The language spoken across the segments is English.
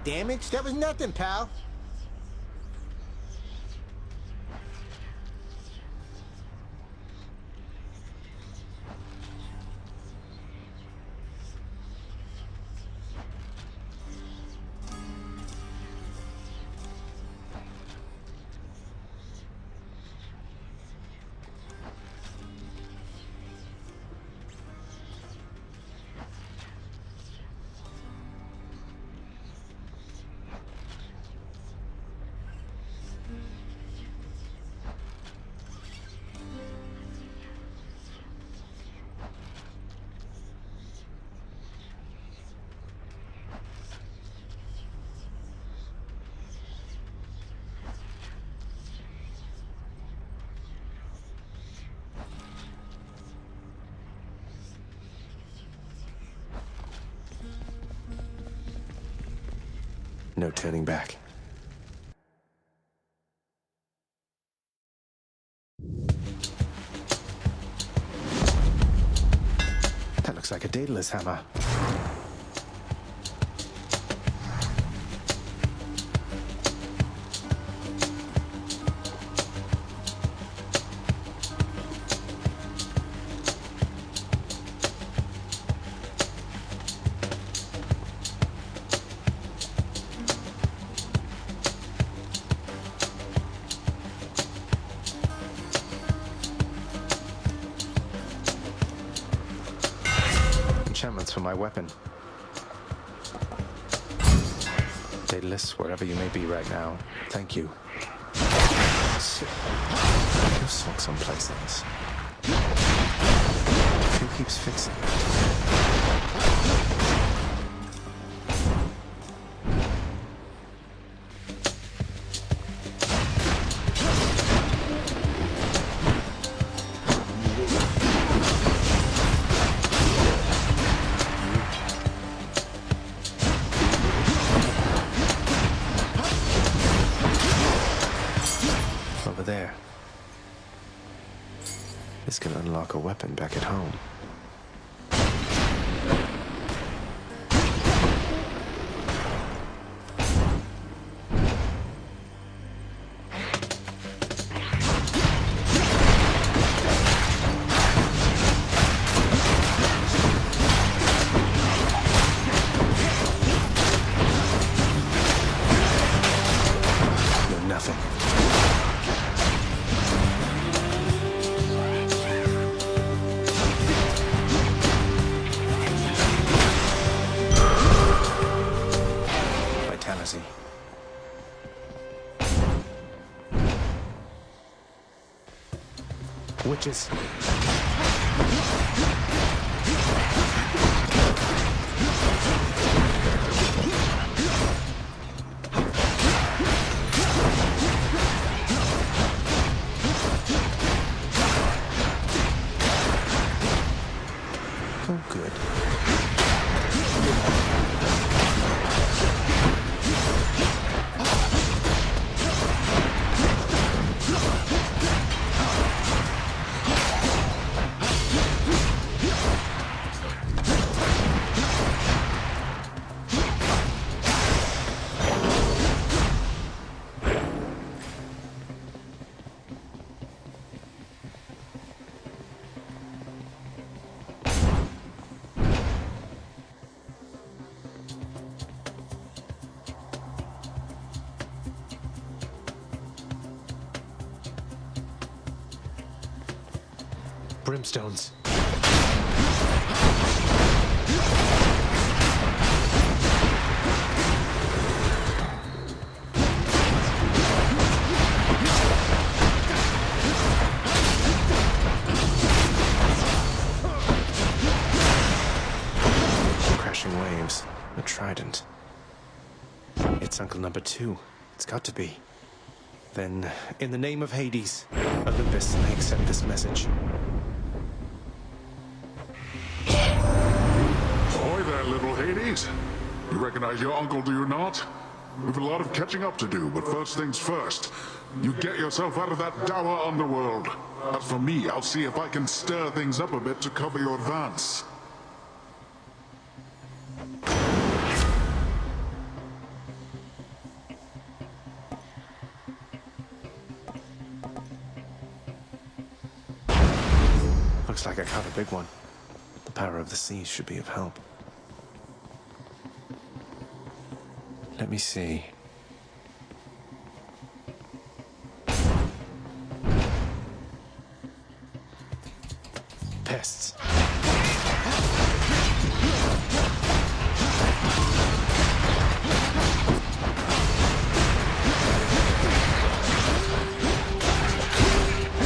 damage? That was nothing, pal. No turning back. That looks like a Daedalus hammer. Enchantments for my weapon. Daedalus, wherever you may be right now, thank you. Your socks someplace else. Who keeps fixing it? Over there. This can unlock a weapon back at home. You're nothing. Vitality. Witches. Oh, good. Brimstones. Crashing waves. A trident. It's Uncle Number 2. It's got to be. Then, in the name of Hades, Olympus, I accept this message. Ahoy there, little Hades. You recognize your uncle, do you not? We've a lot of catching up to do, but first things first. You get yourself out of that dour underworld. As for me, I'll see if I can stir things up a bit to cover your advance. Looks like I caught a big one. The power of the seas should be of help. Let me see. Pests.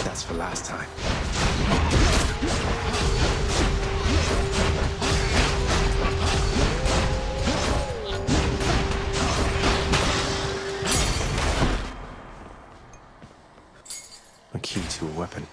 That's for last time. A key to a weapon.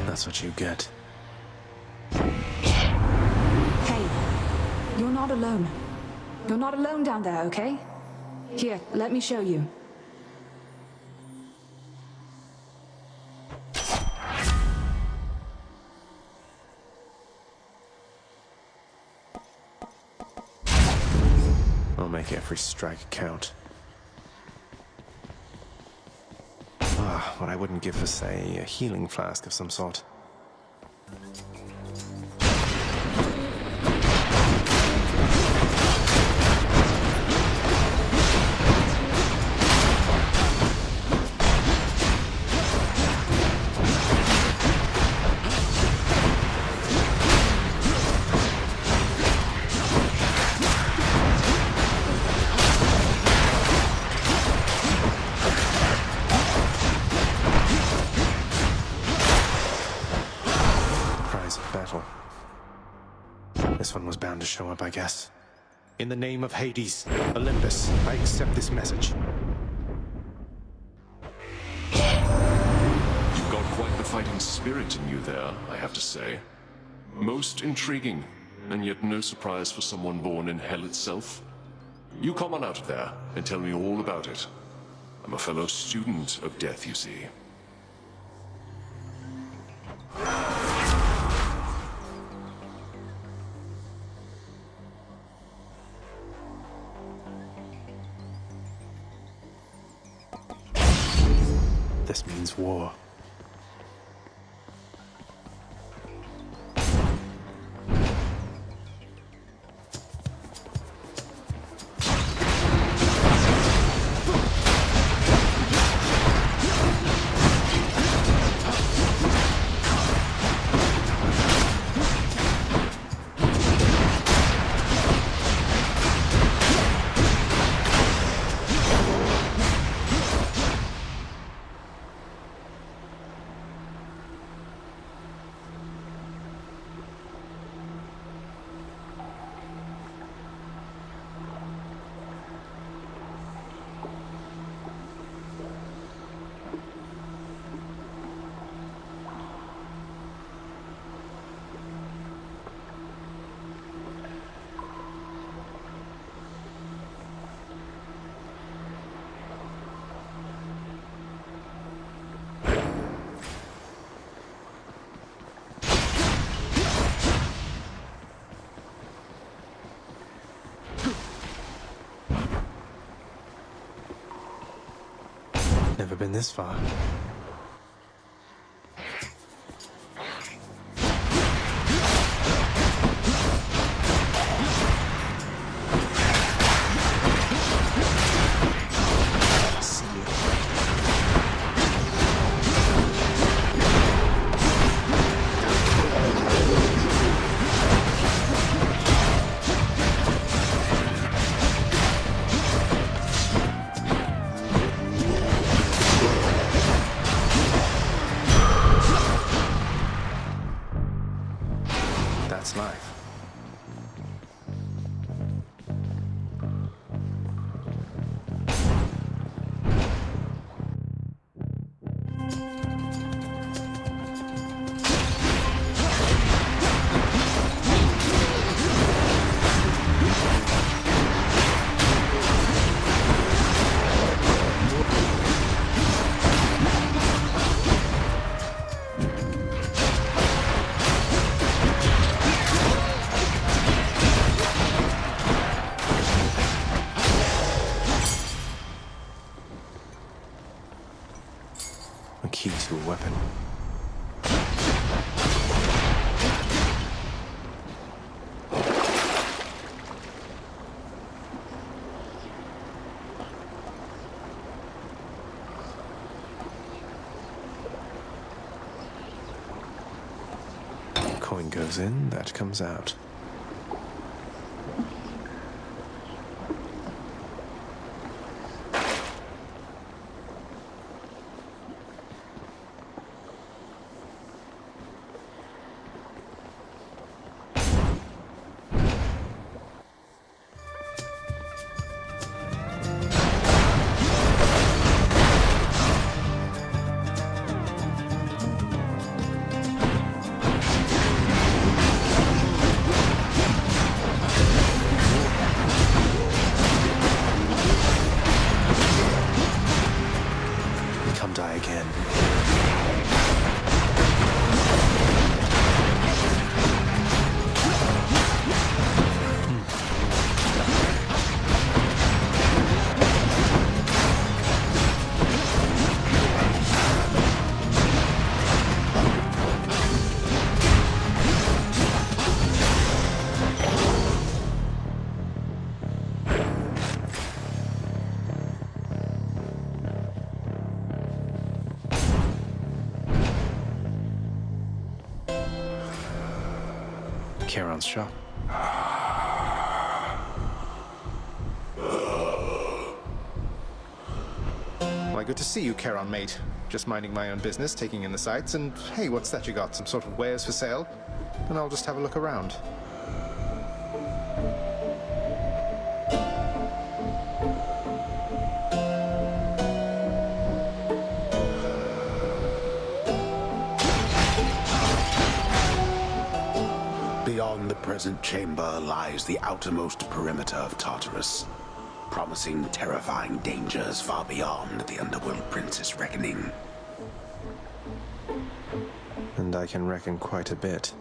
That's what you get. Hey, you're not alone. You're not alone down there, okay? Here, let me show you. I'll make every strike count. Ah, what I wouldn't give for, say, a healing flask of some sort. Battle. This one was bound to show up, I guess. In the name of Hades, Olympus, I accept this message. You've got quite the fighting spirit in you there, I have to say. Most intriguing, and yet no surprise for someone born in hell itself. You come on out of there and tell me all about it. I'm a fellow student of death, you see. This means war. Never been this far. happen. Coin goes in, that comes out. Come die again. Charon's shop. Why, good to see you, Charon, mate. Just minding my own business, taking in the sights, and hey, what's that you got? Some sort of wares for sale? And I'll just have a look around. Beyond the present chamber lies the outermost perimeter of Tartarus, promising terrifying dangers far beyond the Underworld Prince's reckoning. And I can reckon quite a bit.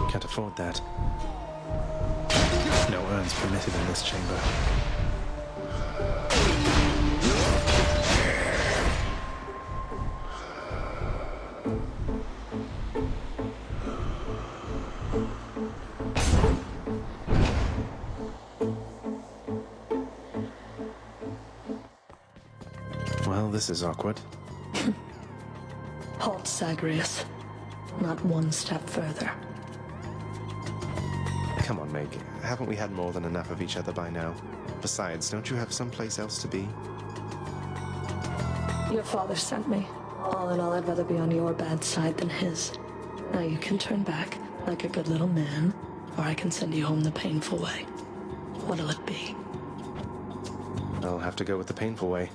Can't afford that. No urns permitted in this chamber. Well, this is awkward. Halt, Zagreus. Not one step further. Come on, Meg. Haven't we had more than enough of each other by now? Besides, don't you have someplace else to be? Your father sent me. All in all, I'd rather be on your bad side than his. Now you can turn back, like a good little man, or I can send you home the painful way. What'll it be? I'll have to go with the painful way.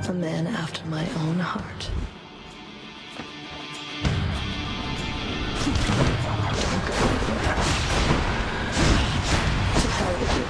A man after my own heart. To hell with you.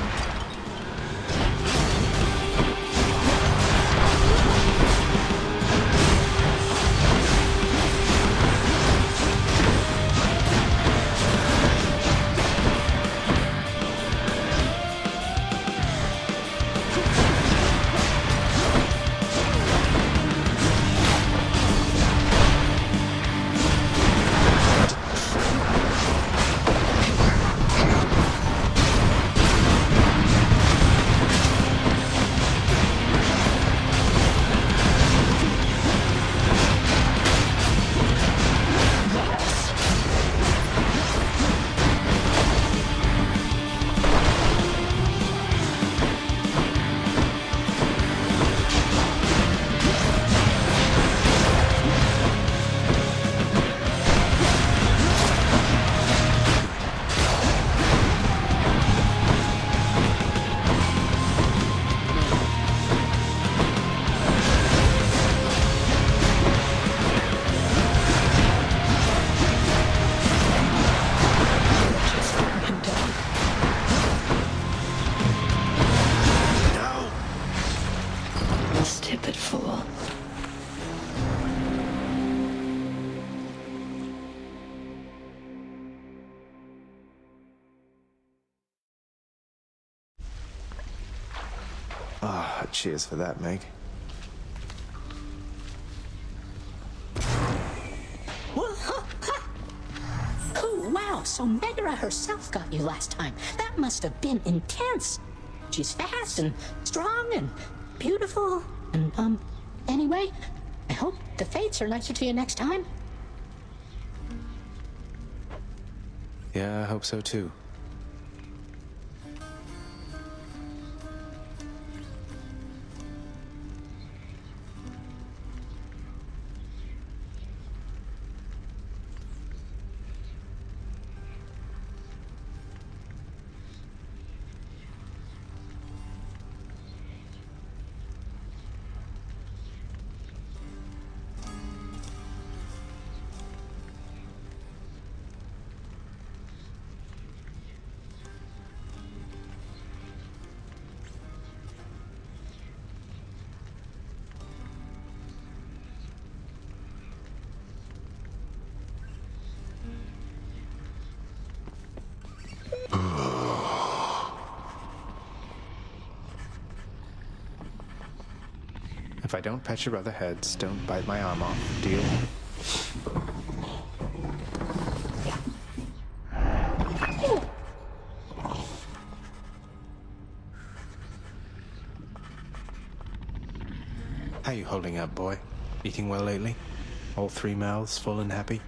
Ah, cheers for that, Meg. Oh, wow, so Megara herself got you last time. That must have been intense. She's fast and strong and beautiful. And, anyway, I hope the fates are nicer to you next time. Yeah, I hope so too. If I don't pet your other heads, don't bite my arm off. Deal? How you holding up, boy? Eating well lately? All 3 mouths full and happy?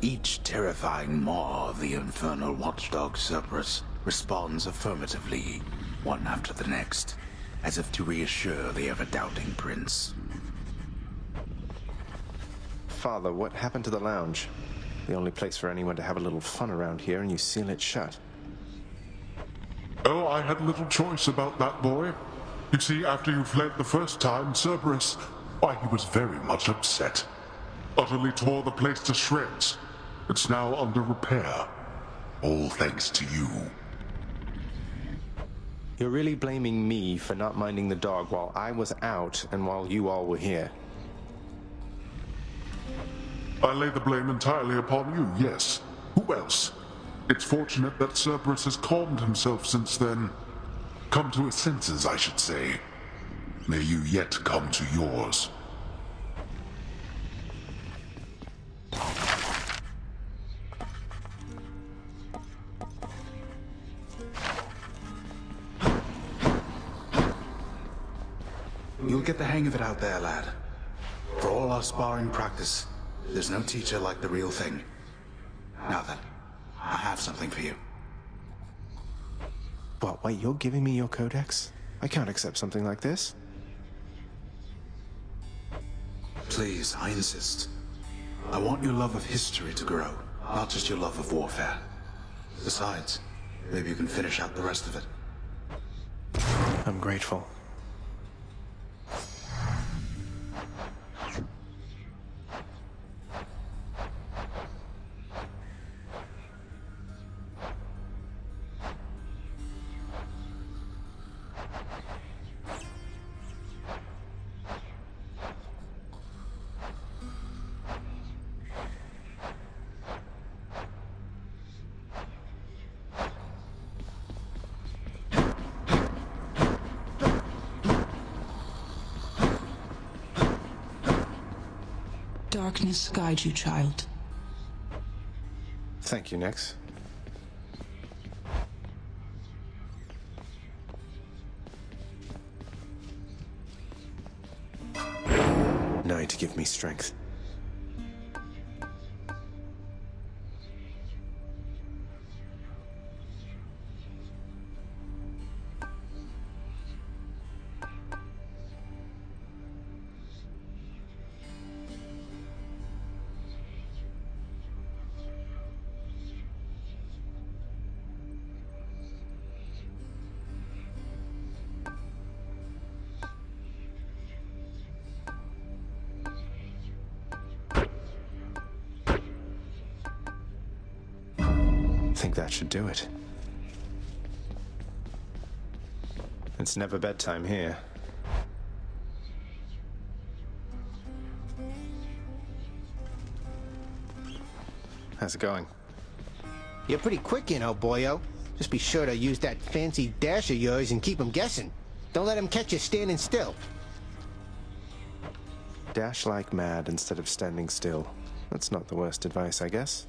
Each terrifying maw of the infernal watchdog Cerberus responds affirmatively, one after the next, as if to reassure the ever-doubting prince. Father, what happened to the lounge? The only place for anyone to have a little fun around here, and you seal it shut. Oh, I had little choice about that, boy. You see, after you fled the first time, Cerberus, why, he was very much upset. Utterly tore the place to shreds. It's now under repair. All thanks to you. You're really blaming me for not minding the dog while I was out and while you all were here. I lay the blame entirely upon you, yes. Who else? It's fortunate that Cerberus has calmed himself since then. Come to his senses, I should say. May you yet come to yours. You'll get the hang of it out there, lad. For all our sparring practice, there's no teacher like the real thing. Now then, I have something for you. What, wait, you're giving me your codex? I can't accept something like this. Please, I insist. I want your love of history to grow, not just your love of warfare. Besides, maybe you can finish out the rest of it. I'm grateful. Darkness guide you, child. Thank you, Nyx. Now to give me strength. I think that should do it. It's never bedtime here. How's it going? You're pretty quick, you know, boyo. Just be sure to use that fancy dash of yours and keep them guessing. Don't let them catch you standing still. Dash like mad instead of standing still. That's not the worst advice, I guess.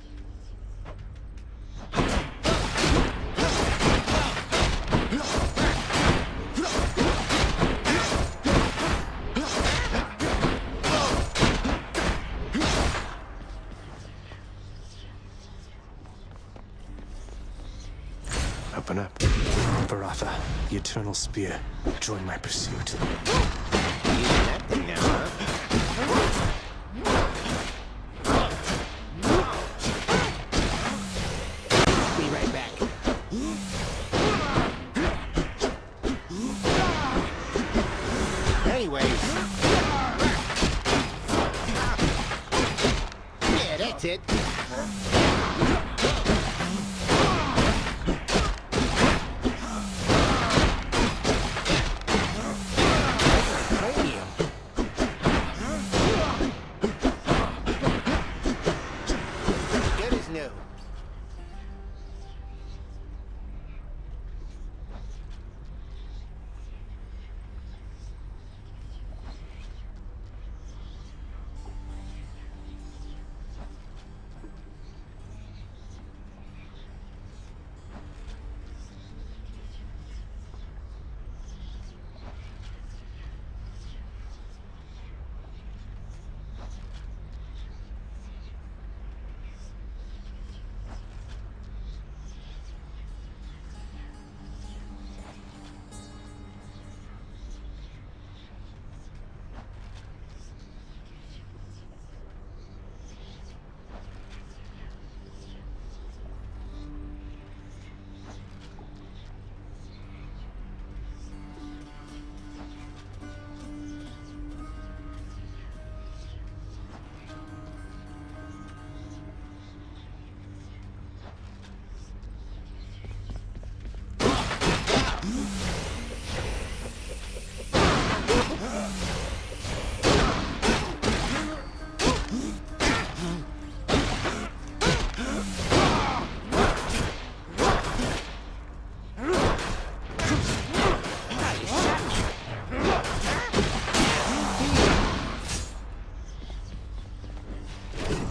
Open up. Baratha, the Eternal Spear. Join my pursuit. That thing now, huh? Be right back. Anyways. Yeah, that's it. Good as new.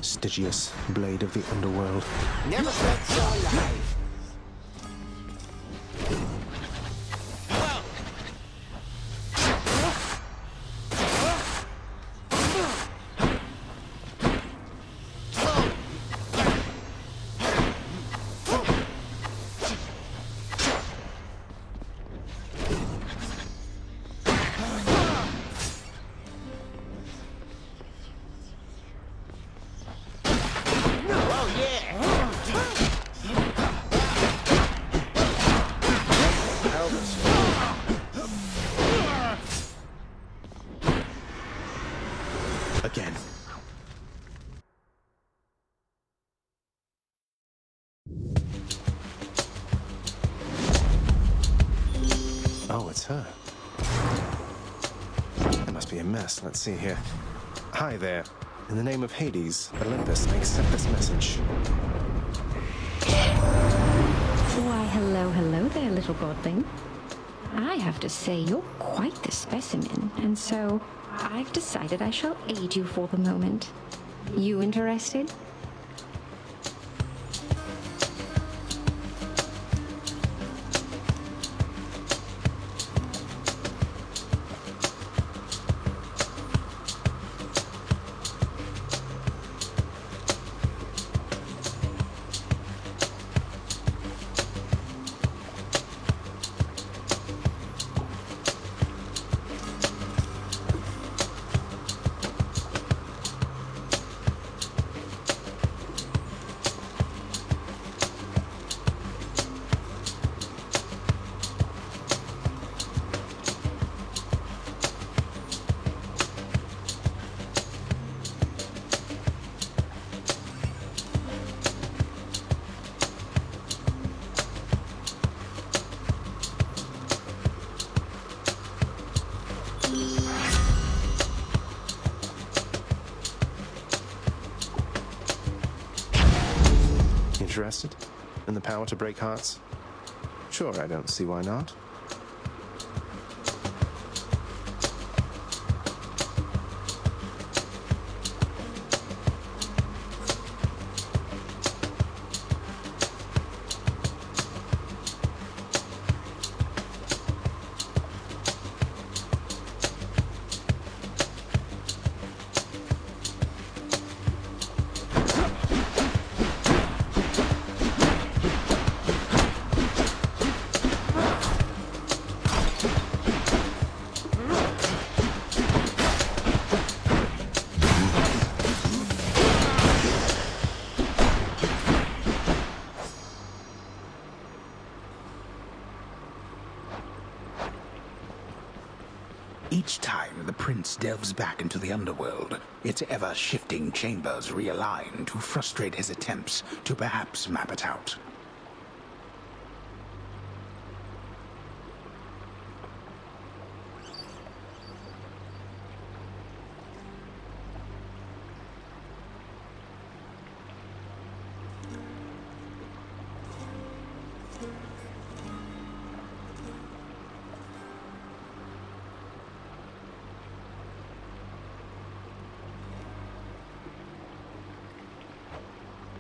Stygius, blade of the underworld. Never felt so alive. Again. Oh, it's her. It must be a mess. Let's see here. Hi there. In the name of Hades, Olympus, I accept this message. Why, hello there, little godling. I have to say, you're quite the specimen, and so I've decided I shall aid you for the moment. You interested? Interested in the power to break hearts? Sure, I don't see why not. Each time the prince delves back into the underworld, its ever-shifting chambers realign to frustrate his attempts to perhaps map it out.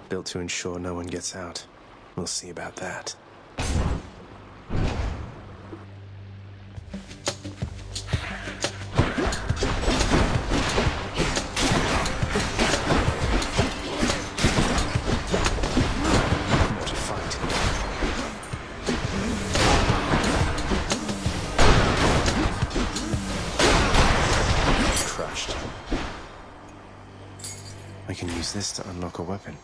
Built to ensure no one gets out. We'll see about that. What a fight. Crushed. I can use this to unlock a weapon.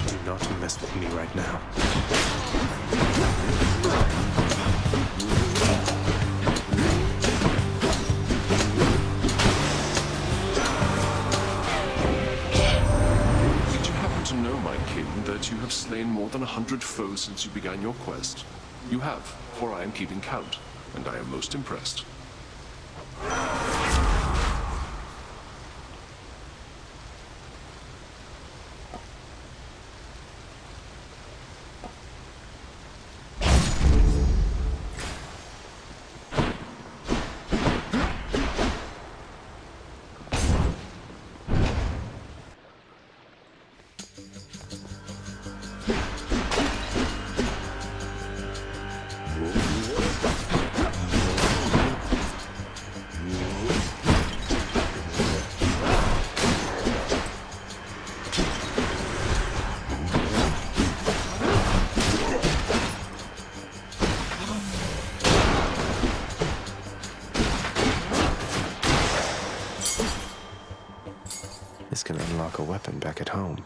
Do not mess with me right now. Did you happen to know, my king, that you have slain more than 100 foes since you began your quest? You have, for I am keeping count, and I am most impressed. This can unlock a weapon back at home.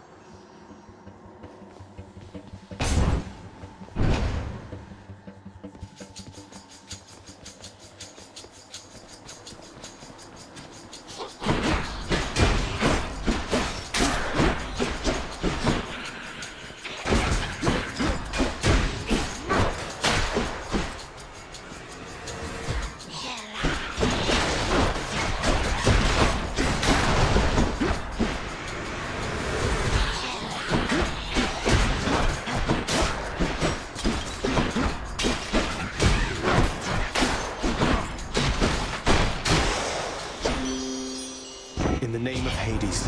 In the name of Hades.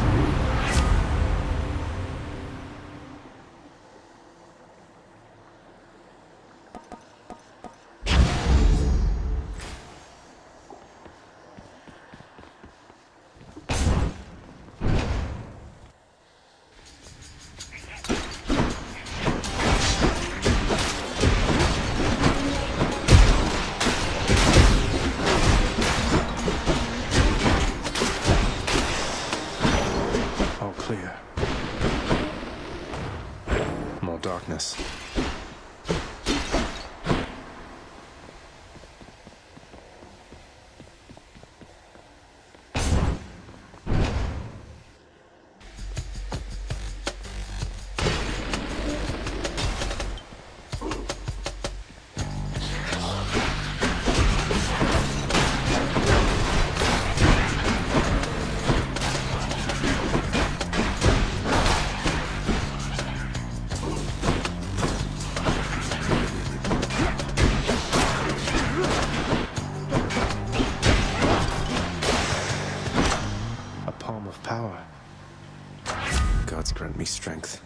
me strength.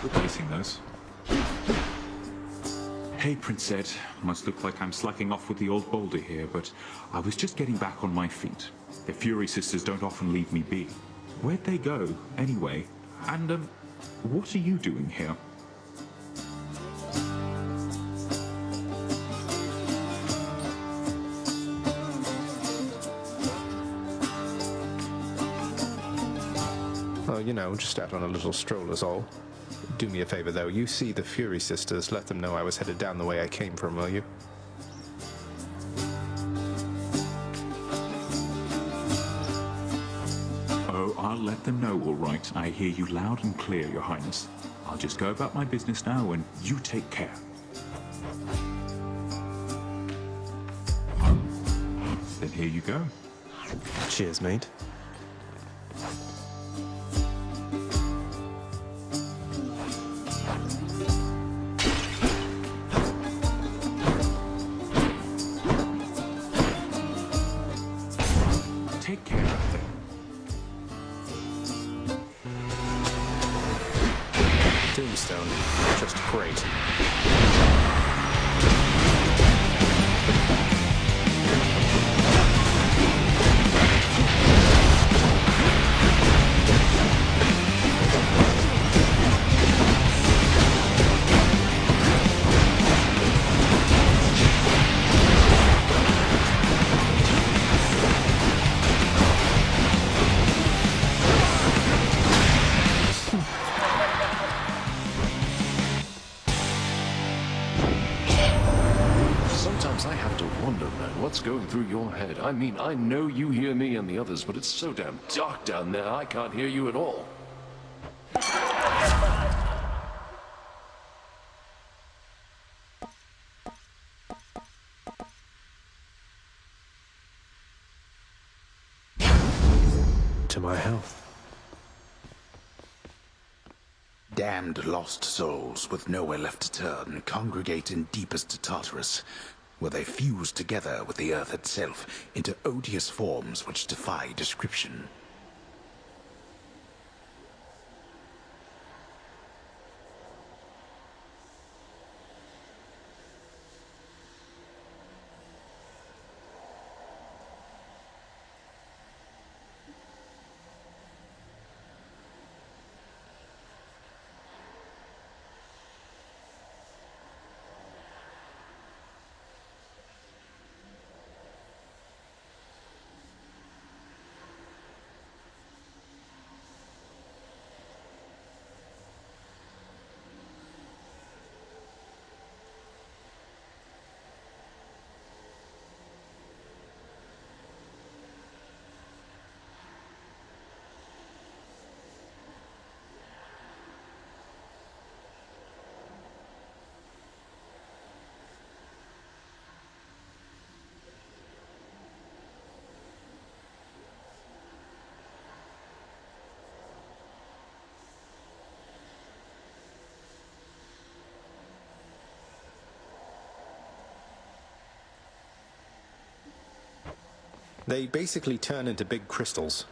Replacing those. Hey, Prince Ed. Must look like I'm slacking off with the old boulder here, but I was just getting back on my feet. The Fury Sisters don't often leave me be. Where'd they go, anyway? And, what are you doing here? Oh, you know, just out on a little stroll is all. Do me a favor, though. You see the Fury Sisters, let them know I was headed down the way I came from, will you? Oh, I'll let them know, all right. I hear you loud and clear, Your Highness. I'll just go about my business now, and you take care. Then here you go. Cheers, mate. Take care of them. Tombstone. Just great. Sometimes I have to wonder, man, what's going through your head? I mean, I know you hear me and the others, but it's so damn dark down there, I can't hear you at all. To my health. Damned lost souls with nowhere left to turn congregate in deepest Tartarus, where they fuse together with the earth itself into odious forms which defy description. They basically turn into big crystals.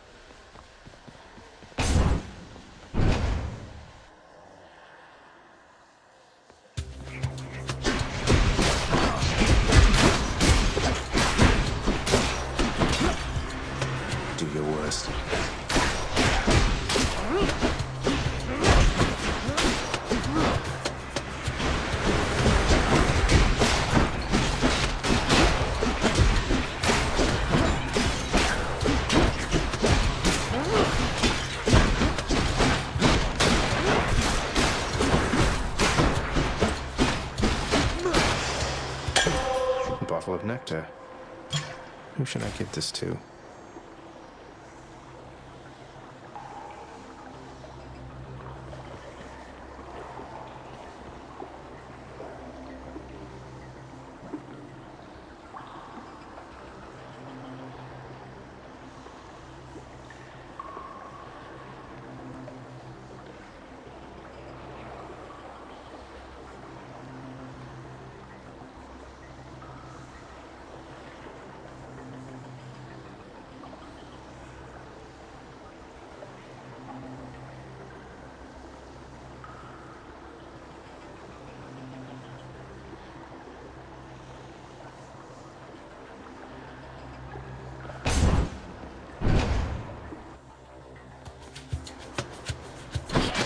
Do your worst. full of nectar. Who should I give this to?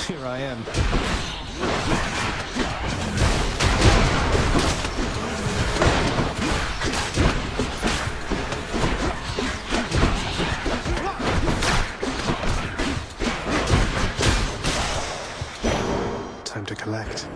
Here I am. Time to collect.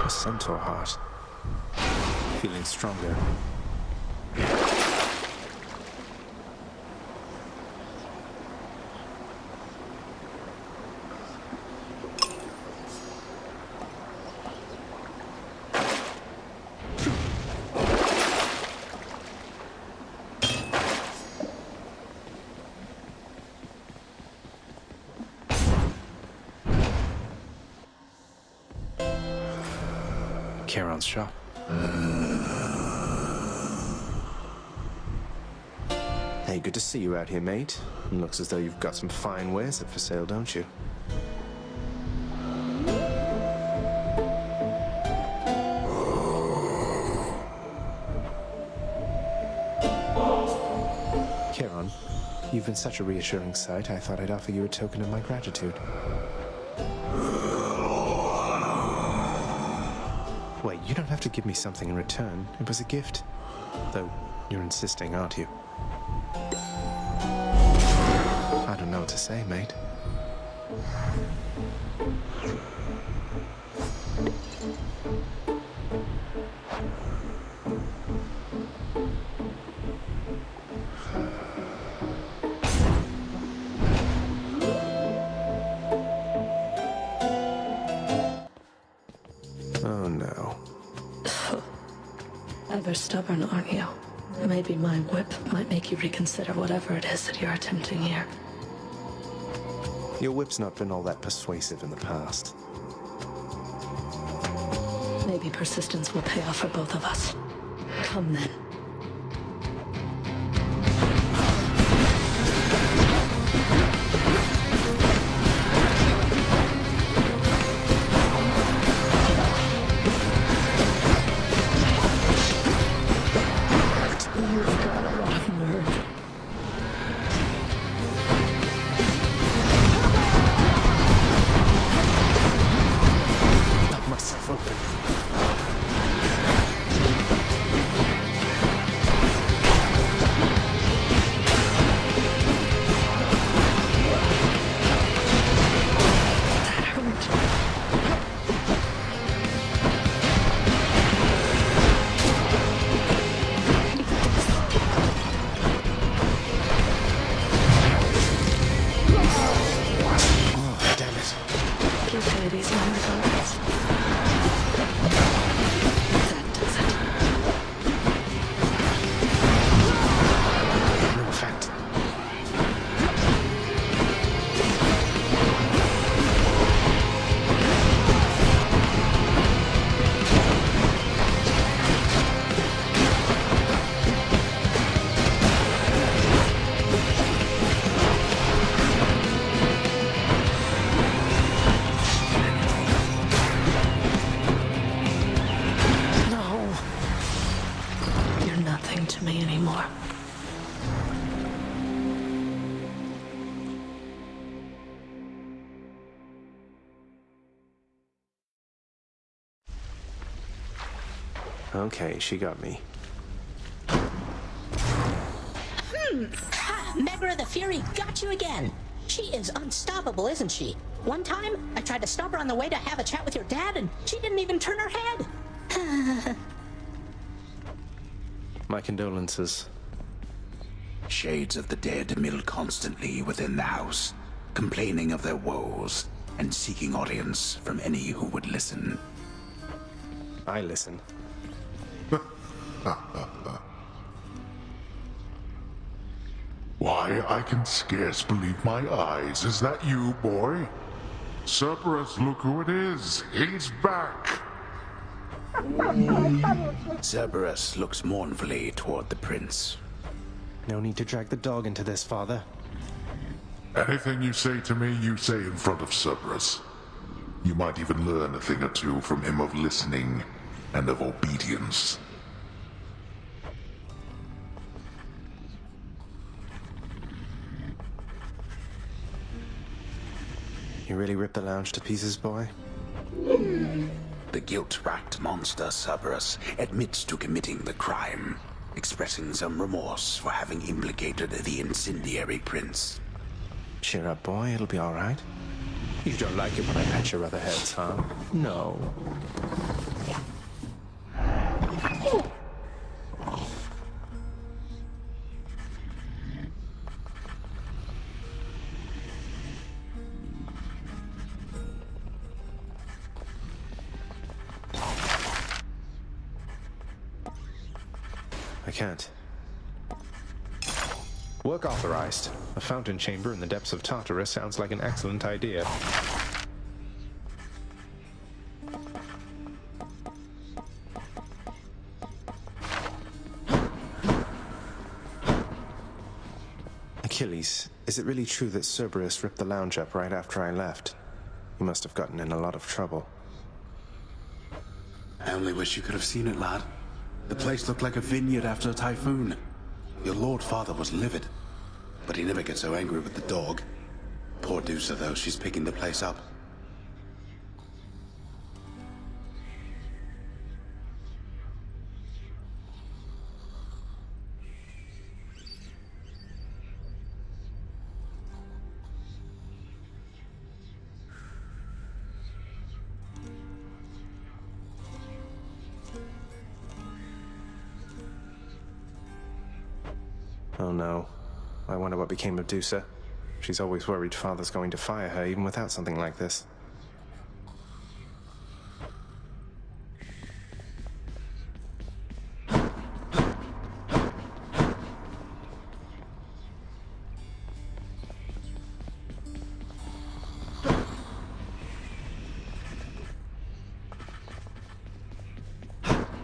Centaur heart. Feeling stronger. Charon's shop. Hey, good to see you out here, mate. Looks as though you've got some fine wares up for sale, don't you? Charon, you've been such a reassuring sight, I thought I'd offer you a token of my gratitude. Wait, you don't have to give me something in return. It was a gift. Though, you're insisting, aren't you? I don't know what to say, mate. Oh, no. Ever stubborn, aren't you? Maybe my whip might make you reconsider whatever it is that you're attempting here. Your whip's not been all that persuasive in the past. Maybe persistence will pay off for both of us. Come then. Give Hades my regards. Okay, she got me. Ha! Megra the Fury got you again. She is unstoppable, isn't she? One time, I tried to stop her on the way to have a chat with your dad, and she didn't even turn her head. My condolences. Shades of the dead mill constantly within the house, complaining of their woes and seeking audience from any who would listen. I listen. Why, I can scarce believe my eyes. Is that you, boy? Cerberus, look who it is. He's back. Cerberus looks mournfully toward the prince. No need to drag the dog into this, father. Anything you say to me, you say in front of Cerberus. You might even learn a thing or two from him of listening and of obedience. You really ripped the lounge to pieces, boy? The guilt-racked monster Cerberus admits to committing the crime, expressing some remorse for having implicated the incendiary prince. Cheer up, boy. It'll be all right. You don't like it when I pat your other heads, huh? No. I can't. Work authorized. A fountain chamber in the depths of Tartarus sounds like an excellent idea. Achilles, is it really true that Cerberus ripped the lounge up right after I left? You must have gotten in a lot of trouble. I only wish you could have seen it, lad. The place looked like a vineyard after a typhoon. Your Lord Father was livid, but he never gets so angry with the dog. Poor Dusa, though, she's picking the place up. Oh no. I wonder what became of Dusa. She's always worried Father's going to fire her even without something like this.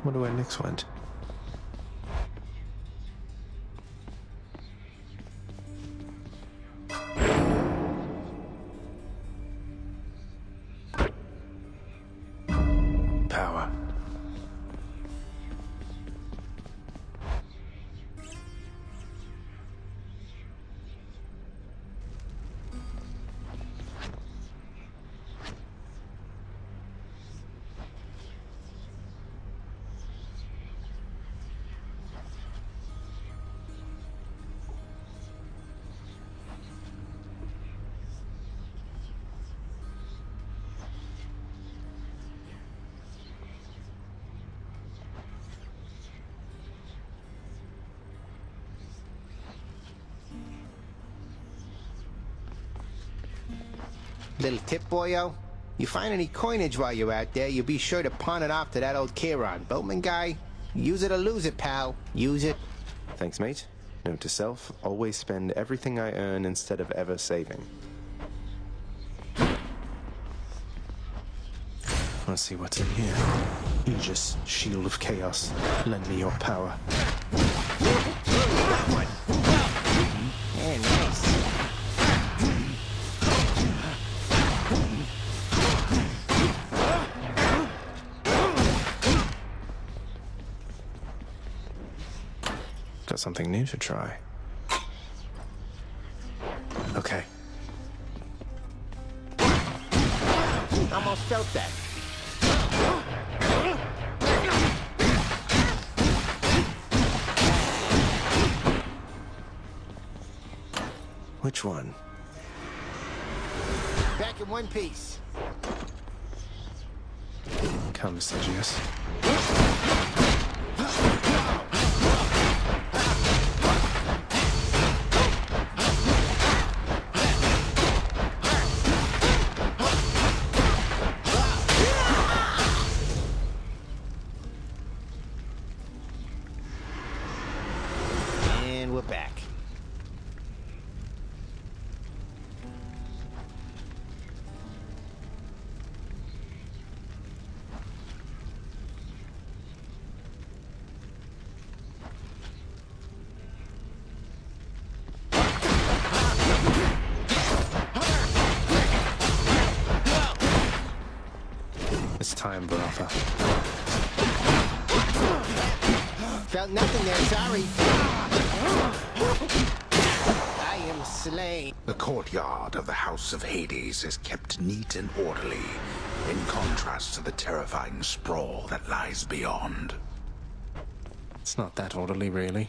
Wonder where Nyx went. Power. Little tip, boyo. You find any coinage while you're out there, you be sure to pawn it off to that old Chiron. Boatman guy, use it or lose it, pal. Use it. Thanks, mate. Note to self, always spend everything I earn instead of ever saving. Let's see what's in here. Aegis, Shield of Chaos. Lend me your power. Yeah, nice. Got something new to try. Okay. Almost felt that. Which one? Back in one piece. Come, Sigius. And we're back. It's time, Baratha. Felt nothing there, sorry. I am slain. The courtyard of the House of Hades is kept neat and orderly, in contrast to the terrifying sprawl that lies beyond. It's not that orderly, really.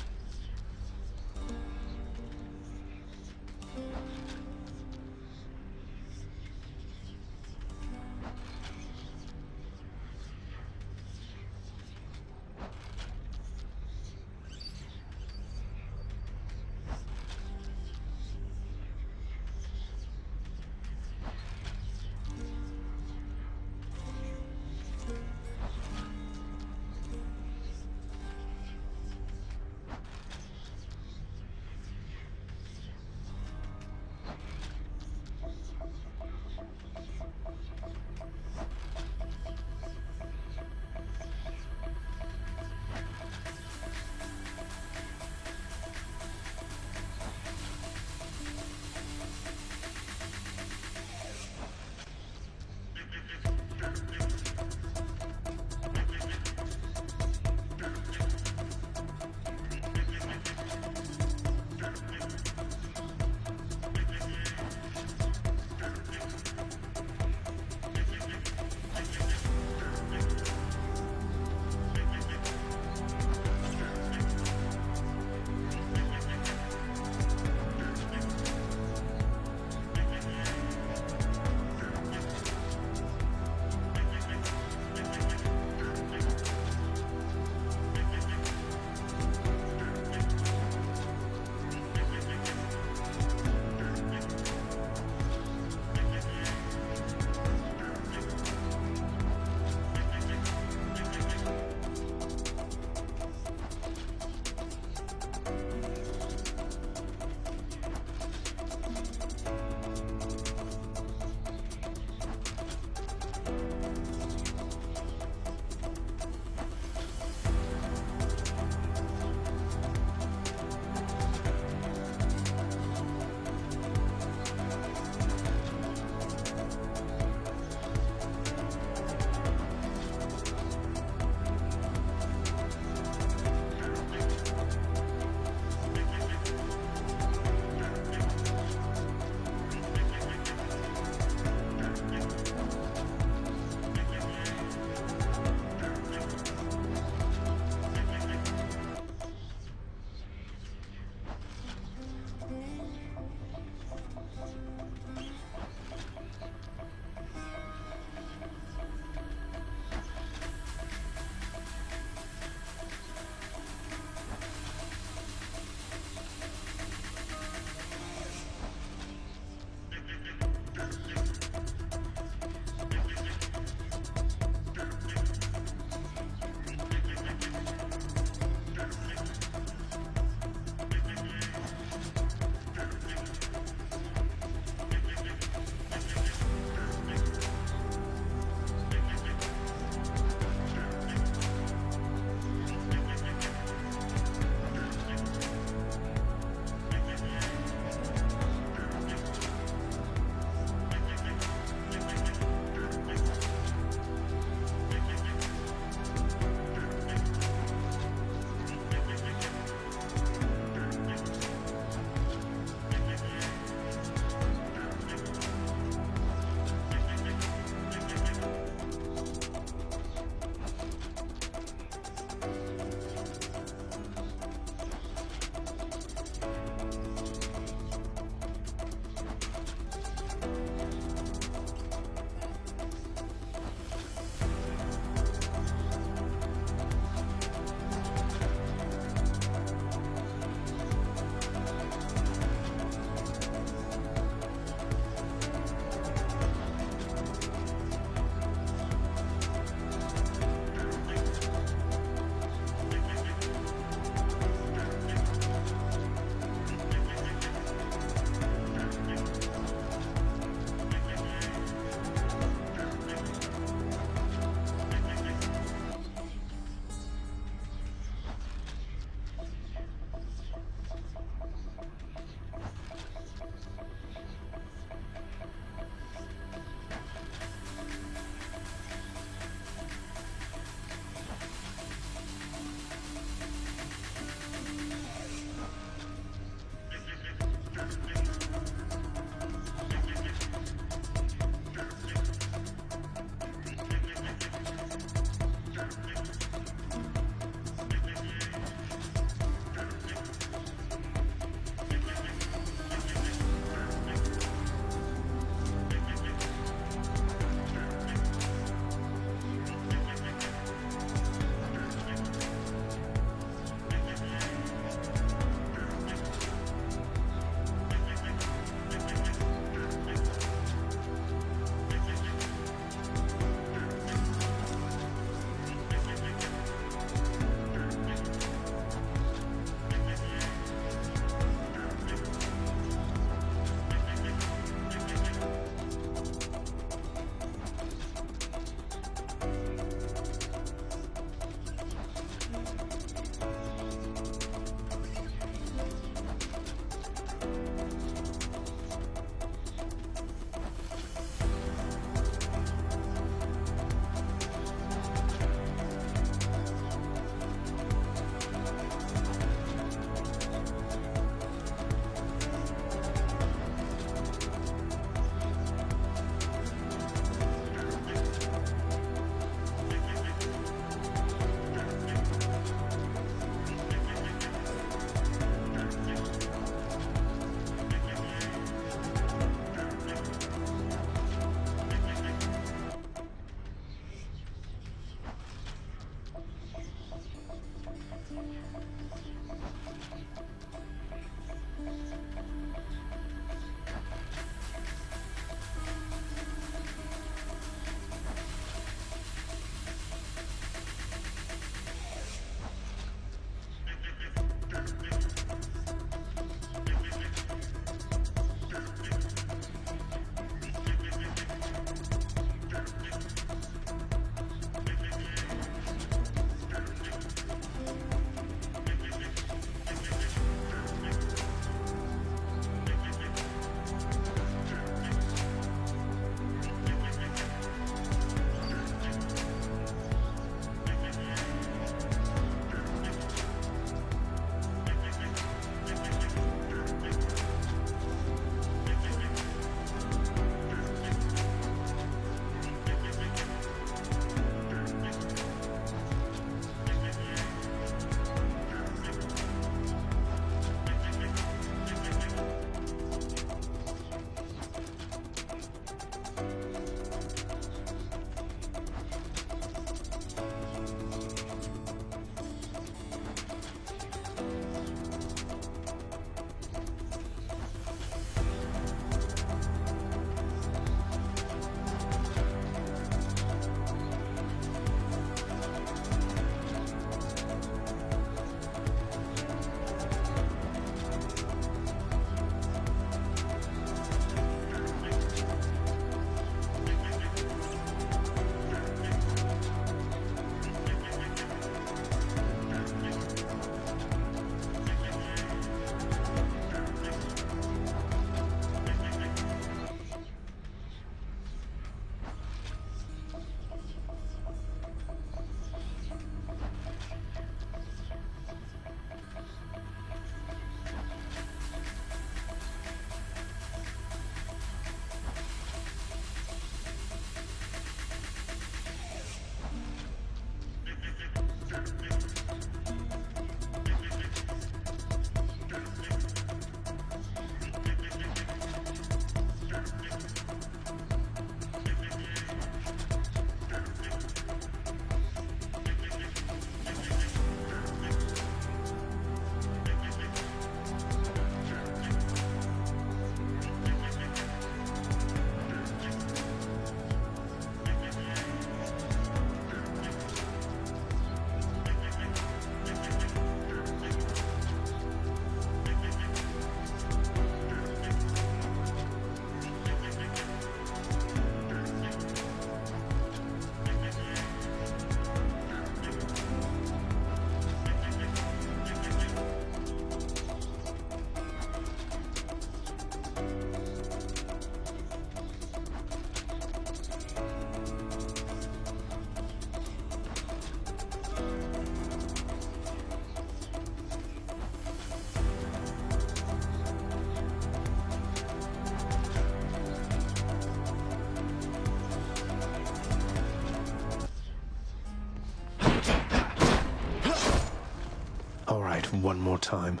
try it one more time.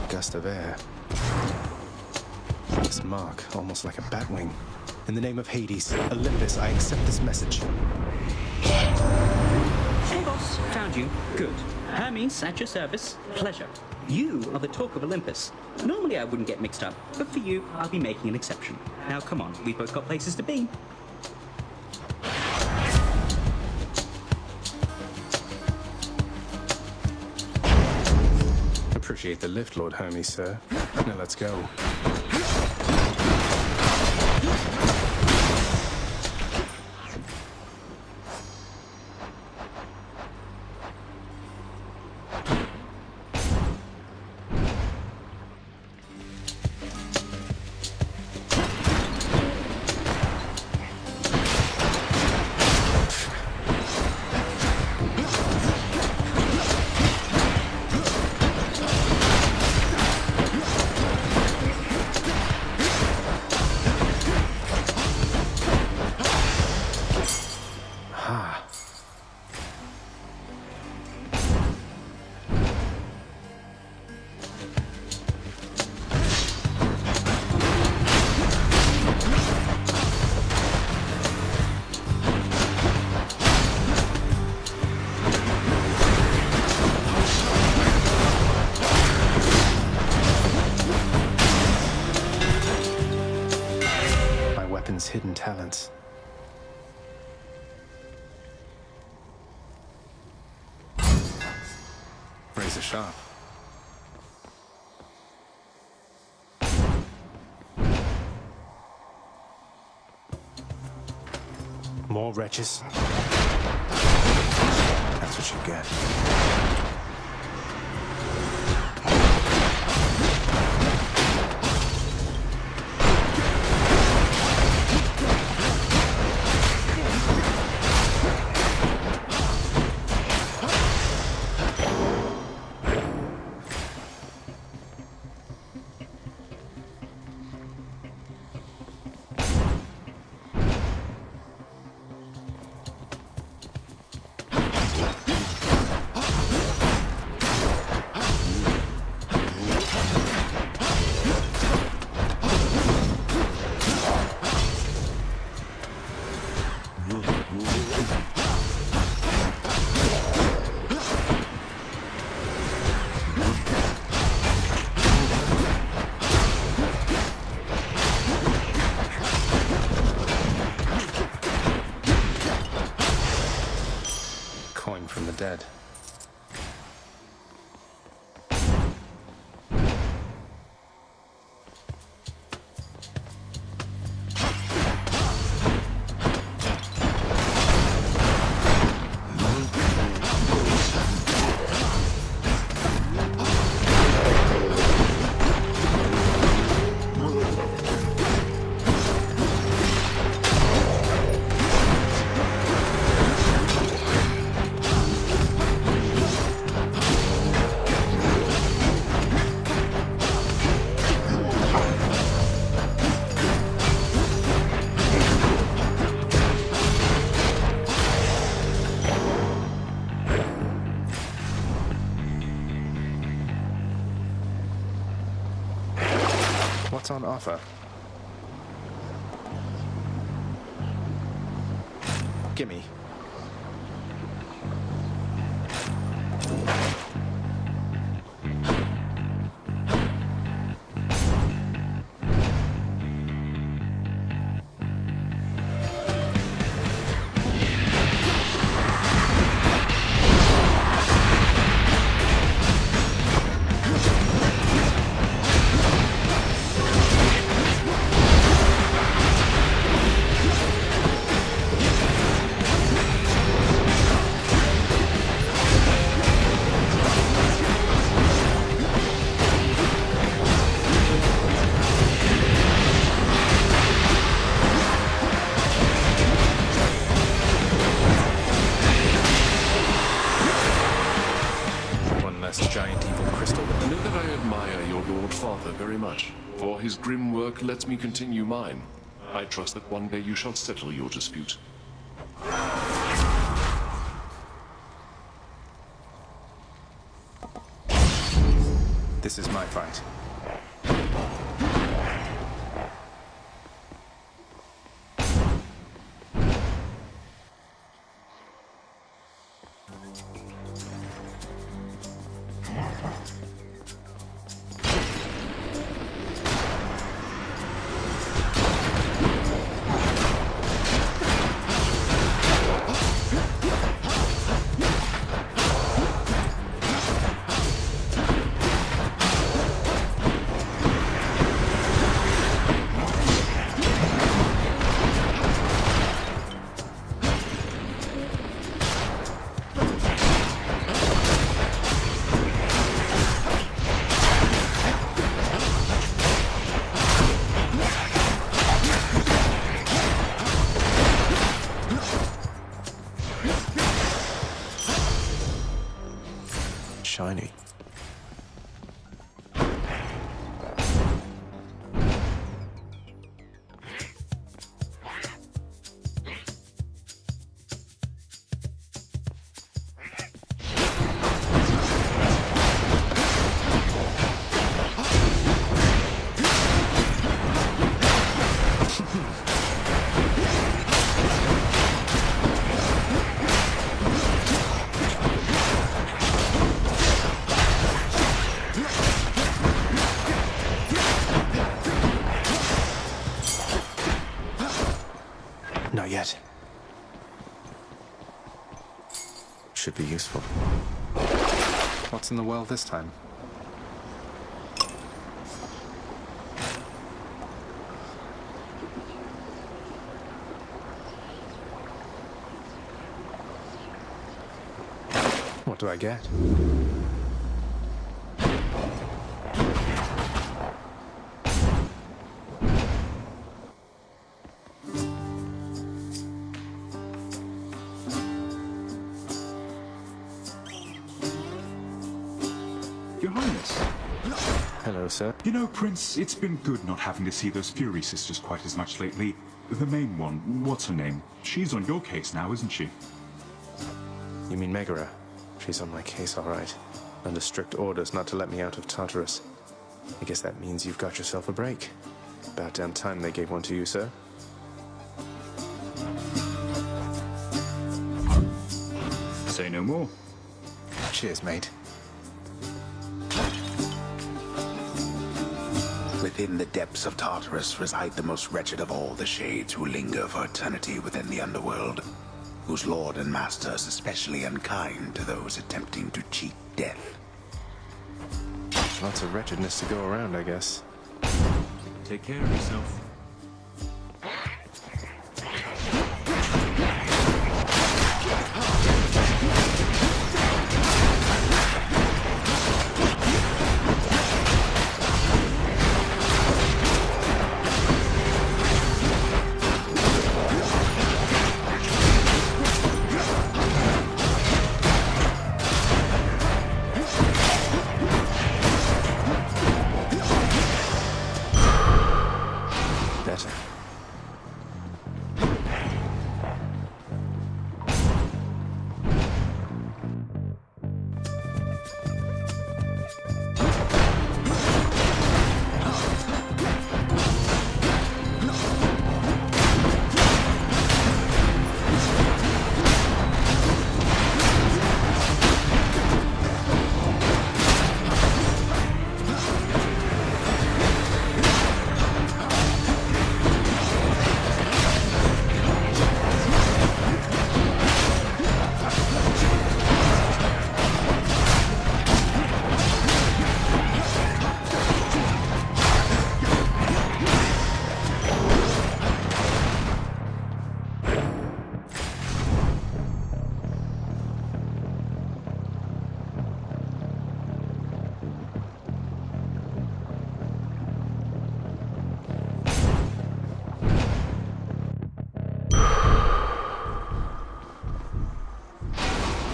Gust of air. This mark, almost like a batwing. In the name of Hades, Olympus, I accept this message. Hey, boss. Found you. Good. Hermes, at your service. Pleasure. You are the talk of Olympus. Normally I wouldn't get mixed up, but for you, I'll be making an exception. Now, come on. We've both got places to be. Appreciate the lift, Lord Hermes, sir. Now let's go. Hidden talents. Razor sharp. More wretches. That's what you get. From the dead. What's on offer? Gimme. Giant evil crystal. Know that I admire your Lord Father very much, for his grim work lets me continue mine. I trust that one day you shall settle your dispute. This is my fight. Shiny. Not yet. Should be useful. What's in the well this time? What do I get? Your Highness. Hello, sir. You know, Prince, it's been good not having to see those Fury sisters quite as much lately. The main one, what's her name? She's on your case now, isn't she? You mean Megara? She's on my case, all right. Under strict orders not to let me out of Tartarus. I guess that means you've got yourself a break. About damn time they gave one to you, sir. Say no more. Cheers, mate. Within the depths of Tartarus reside the most wretched of all the shades who linger for eternity within the underworld, whose lord and master is especially unkind to those attempting to cheat death. Lots of wretchedness to go around, I guess. Take care of yourself. Better.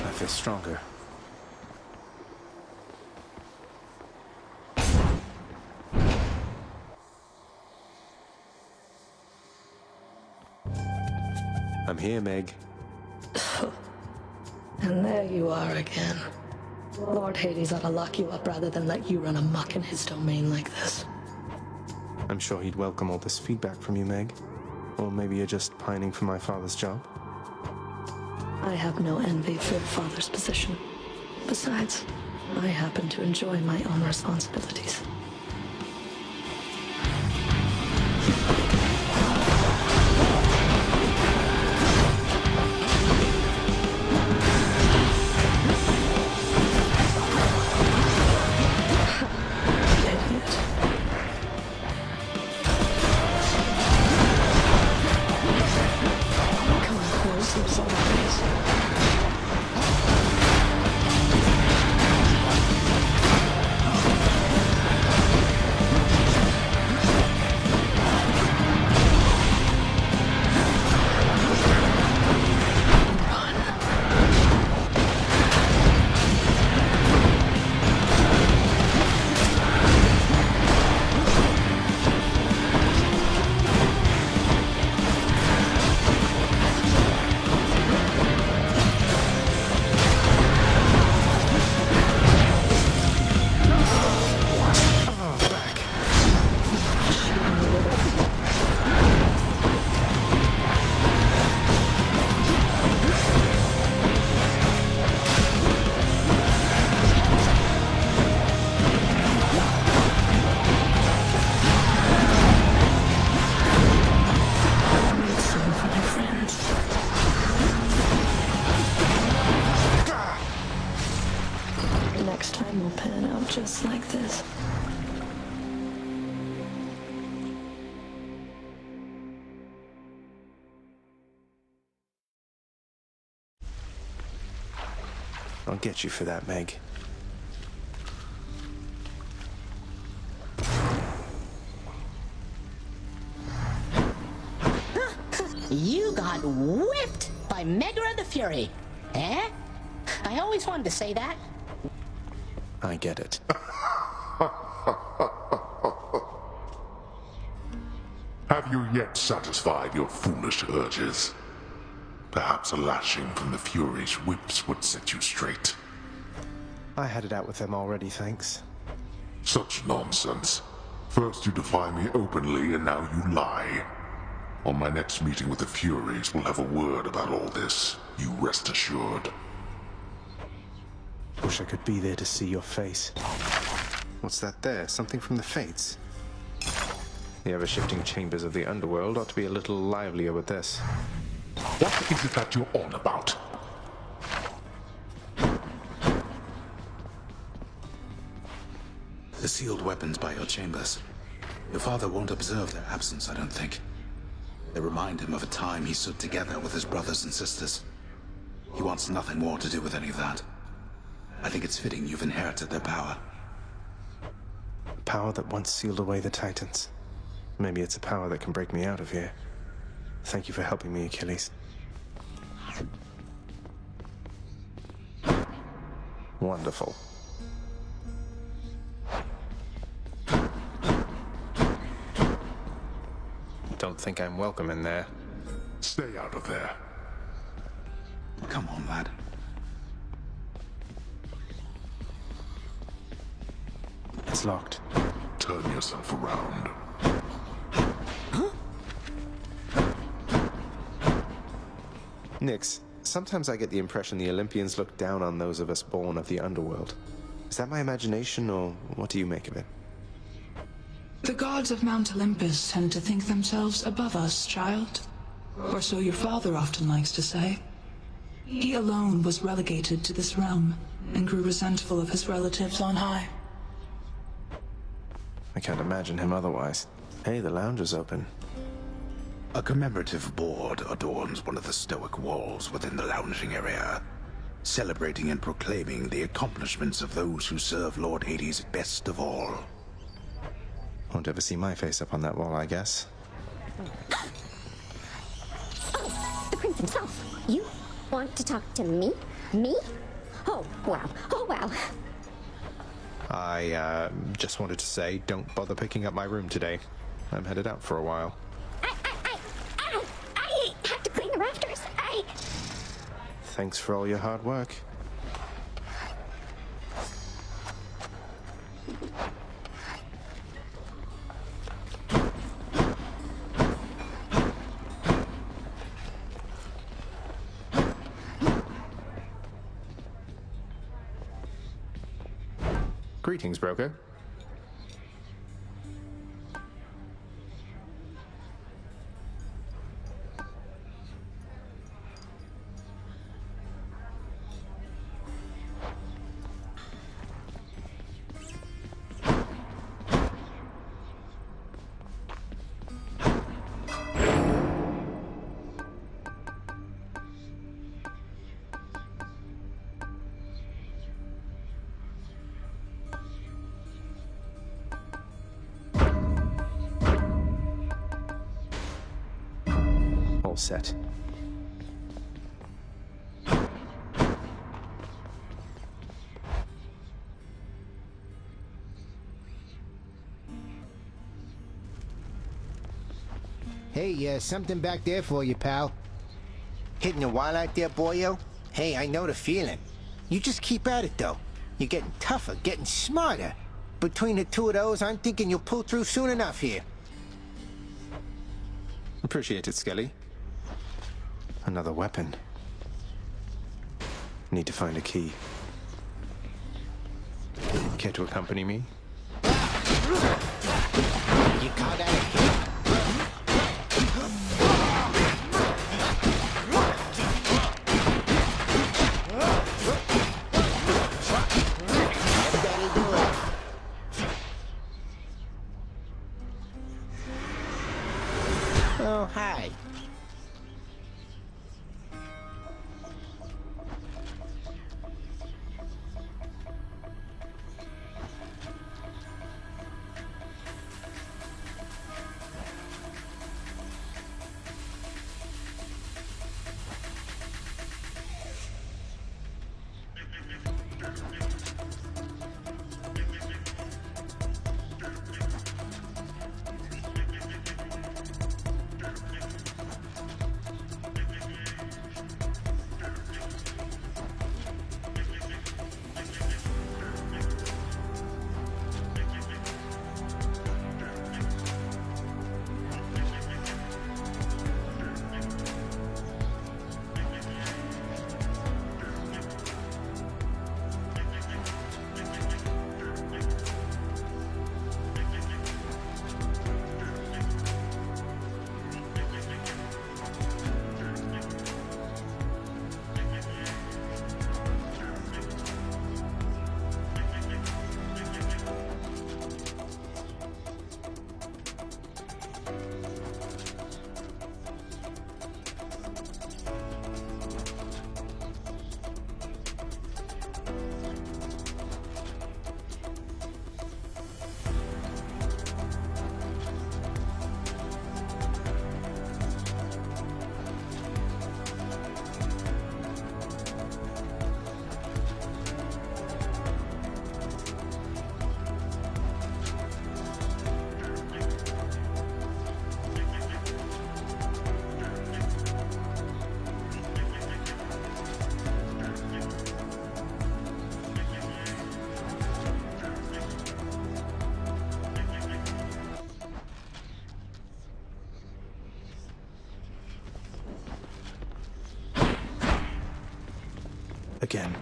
I feel stronger. I'm here, Meg. And there you are again. Lord Hades ought to lock you up rather than let you run amok in his domain like this. I'm sure he'd welcome all this feedback from you, Meg. Or maybe you're just pining for my father's job? I have no envy for your father's position. Besides, I happen to enjoy my own responsibilities. Next time we'll pan out just like this. I'll get you for that, Meg. You got whipped by Megara the Fury, eh? I always wanted to say that. I get it. Have you yet satisfied your foolish urges? Perhaps a lashing from the Fury's whips would set you straight. I had it out with them already, thanks. Such nonsense. First you defy me openly, and now you lie. On my next meeting with the Furies, we'll have a word about all this. You rest assured. Wish I could be there to see your face. What's that there? Something from the Fates? The ever-shifting chambers of the underworld ought to be a little livelier with this. What is it that you're on about? The sealed weapons by your chambers. Your father won't observe their absence, I don't think. They remind him of a time he stood together with his brothers and sisters. He wants nothing more to do with any of that. I think it's fitting you've inherited their power. A power that once sealed away the Titans. Maybe it's a power that can break me out of here. Thank you for helping me, Achilles. Wonderful. Don't think I'm welcome in there. Stay out of there. Come on, lad. It's locked. Turn yourself around. Nyx, sometimes I get the impression the Olympians look down on those of us born of the underworld. Is that my imagination, or what do you make of it? The gods of Mount Olympus tend to think themselves above us, child. Or so your father often likes to say. He alone was relegated to this realm, and grew resentful of his relatives on high. I can't imagine him otherwise. Hey, the lounge is open. A commemorative board adorns one of the stoic walls within the lounging area, celebrating and proclaiming the accomplishments of those who serve Lord Hades best of all. Won't ever see my face up on that wall, I guess. Oh, the prince himself. You want to talk to me? Me? Oh, wow. Oh, wow. I just wanted to say, don't bother picking up my room today. I'm headed out for a while. I have to clean the rafters. thanks for all your hard work. Greetings, broker. All set. Hey, something back there for you, pal. Hitting a while out there, boyo? Hey, I know the feeling. You just keep at it, though. You're getting tougher, getting smarter. Between the two of those, I'm thinking you'll pull through soon enough here. Appreciate it, Skelly. Another weapon. Need to find a key. Care to accompany me? You caught that again. Oh, hi. Again.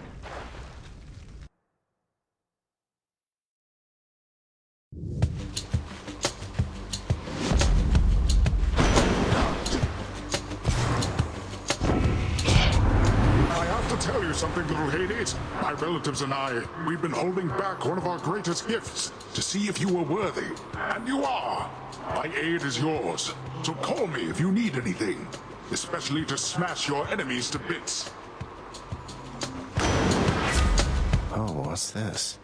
I have to tell you something, little Hades. My relatives and I, we've been holding back one of our greatest gifts to see if you were worthy. And you are. My aid is yours. So call me if you need anything, especially to smash your enemies to bits. Oh, what's this?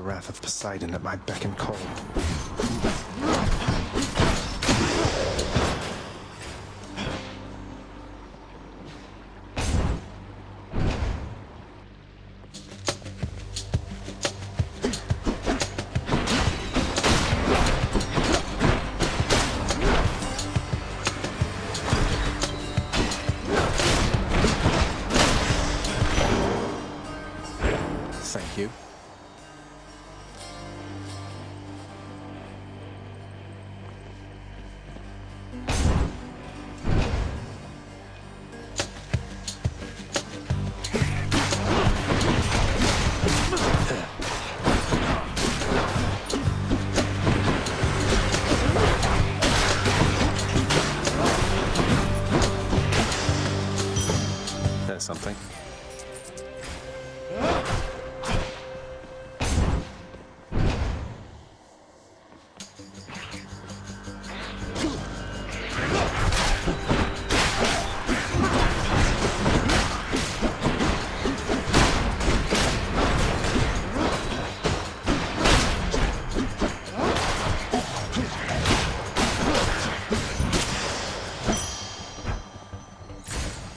wrath of Poseidon at my beck and call. Thank you. There's something.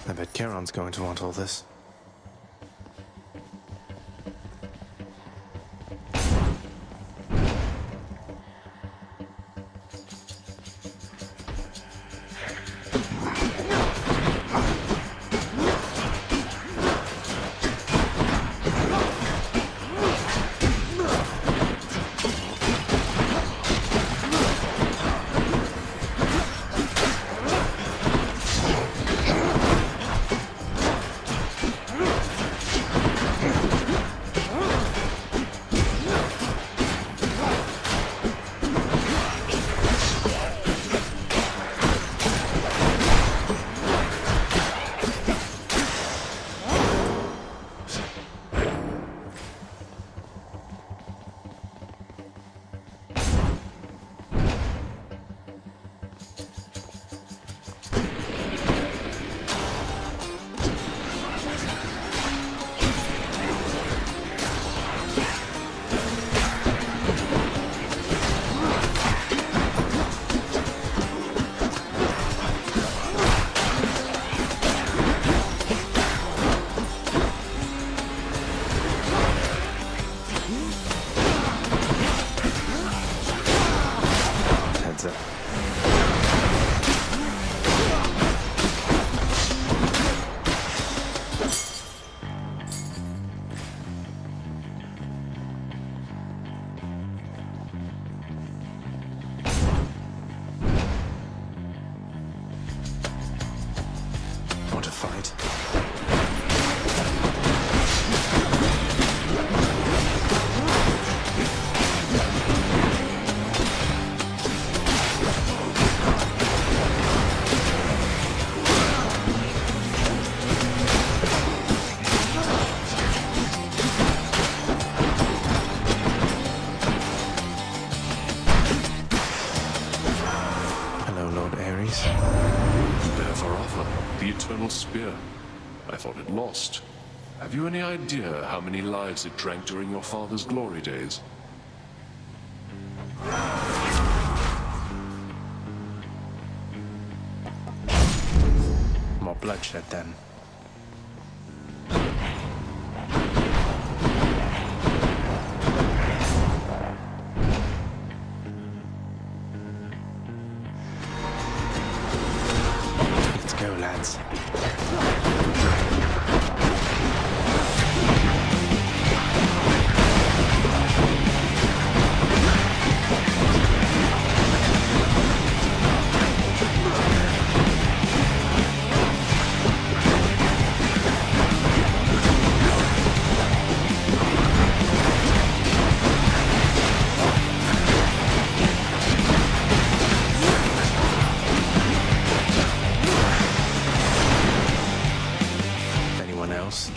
I bet Charon's going to want all this. Want to fight? Hello, Lord Ares. Varava, the Eternal Spear. I thought it lost. Have you any idea how many lives it drank during your father's glory days? More bloodshed, then. Let's go, lads.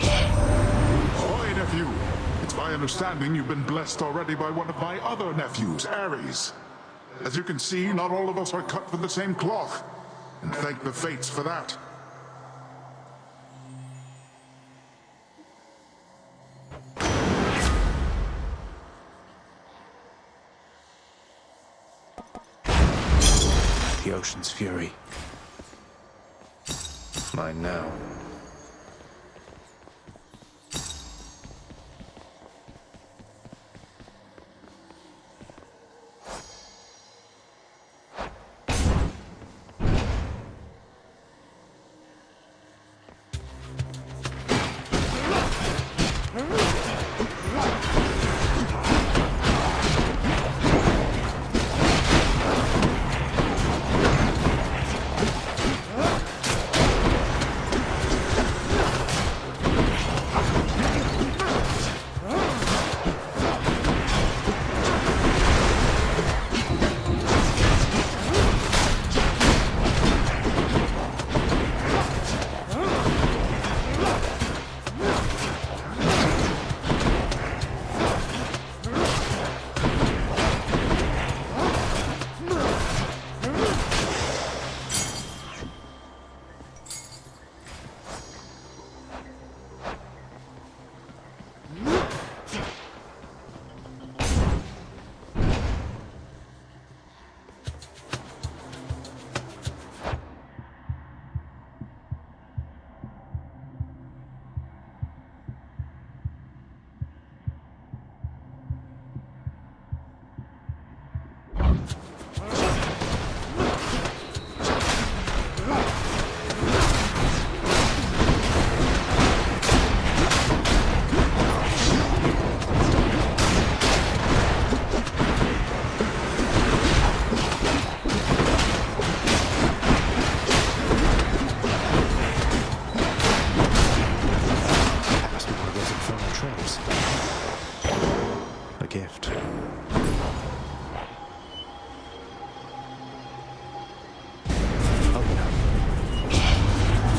Ahoy, nephew! It's my understanding you've been blessed already by one of my other nephews, Ares. As you can see, not all of us are cut from the same cloth, and thank the fates for that. The ocean's fury. Mine now.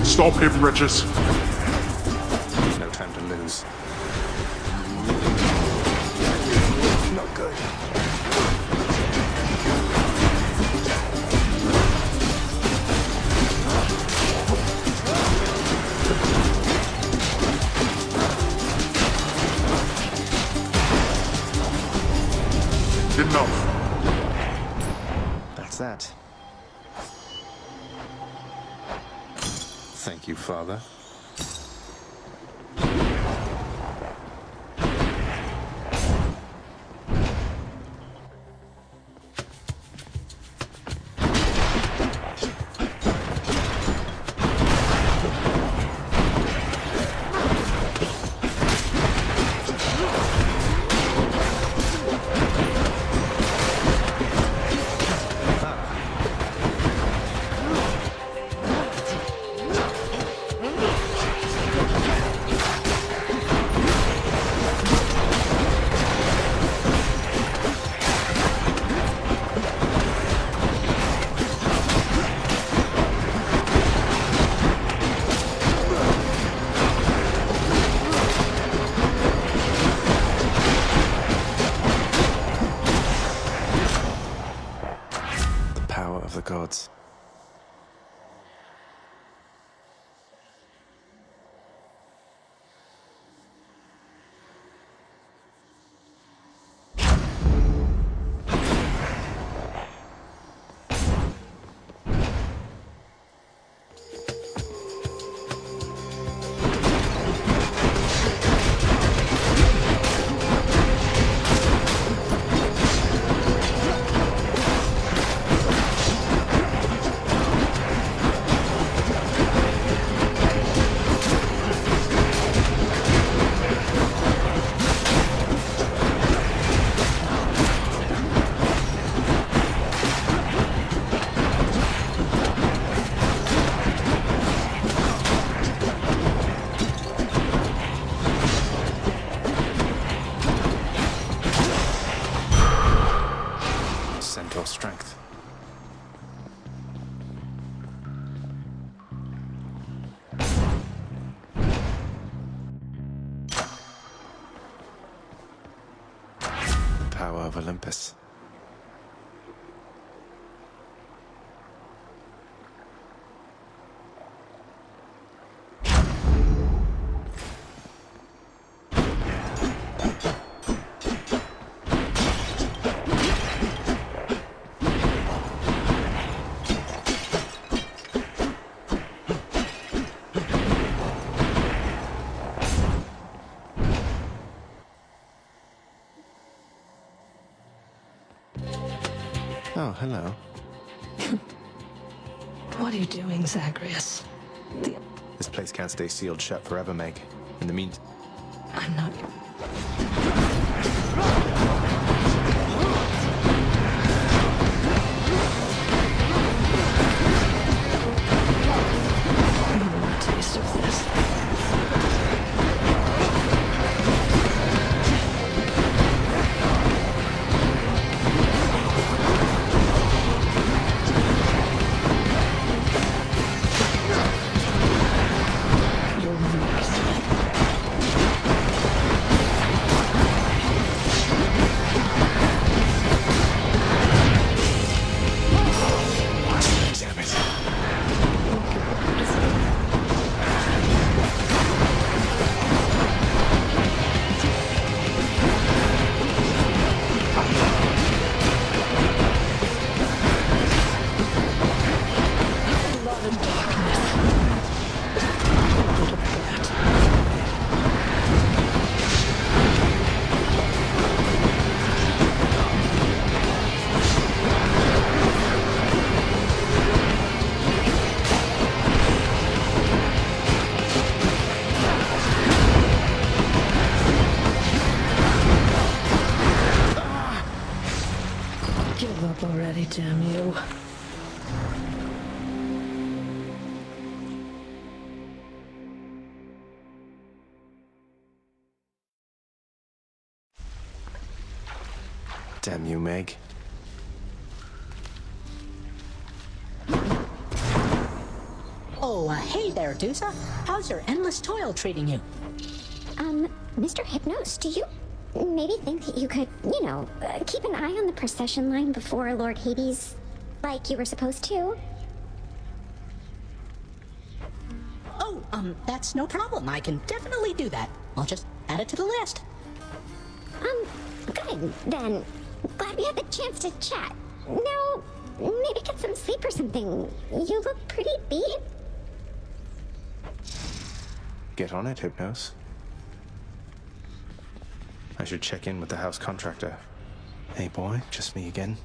Stop him, Regis. No time to lose. Not good. Enough. That's that. Thank you, Father. Of the gods. Centaur strength. The power of Olympus. Oh, hello. What are you doing, Zagreus? This place can't stay sealed shut forever, Meg. In the meantime... I'm not... Taste of this. Give up already, damn you. Damn you, Meg. Oh, hey there, Dusa. How's your endless toil treating you? Mr. Hypnos, do you maybe think that you could, you know, keep an eye on the procession line before Lord Hades, like you were supposed to? Oh, that's no problem. I can definitely do that. I'll just add it to the list. Good, then. Glad we had the chance to chat. Now, maybe get some sleep or something. You look pretty beat. Get on it, Hypnos. I should check in with the house contractor. Hey boy, just me again.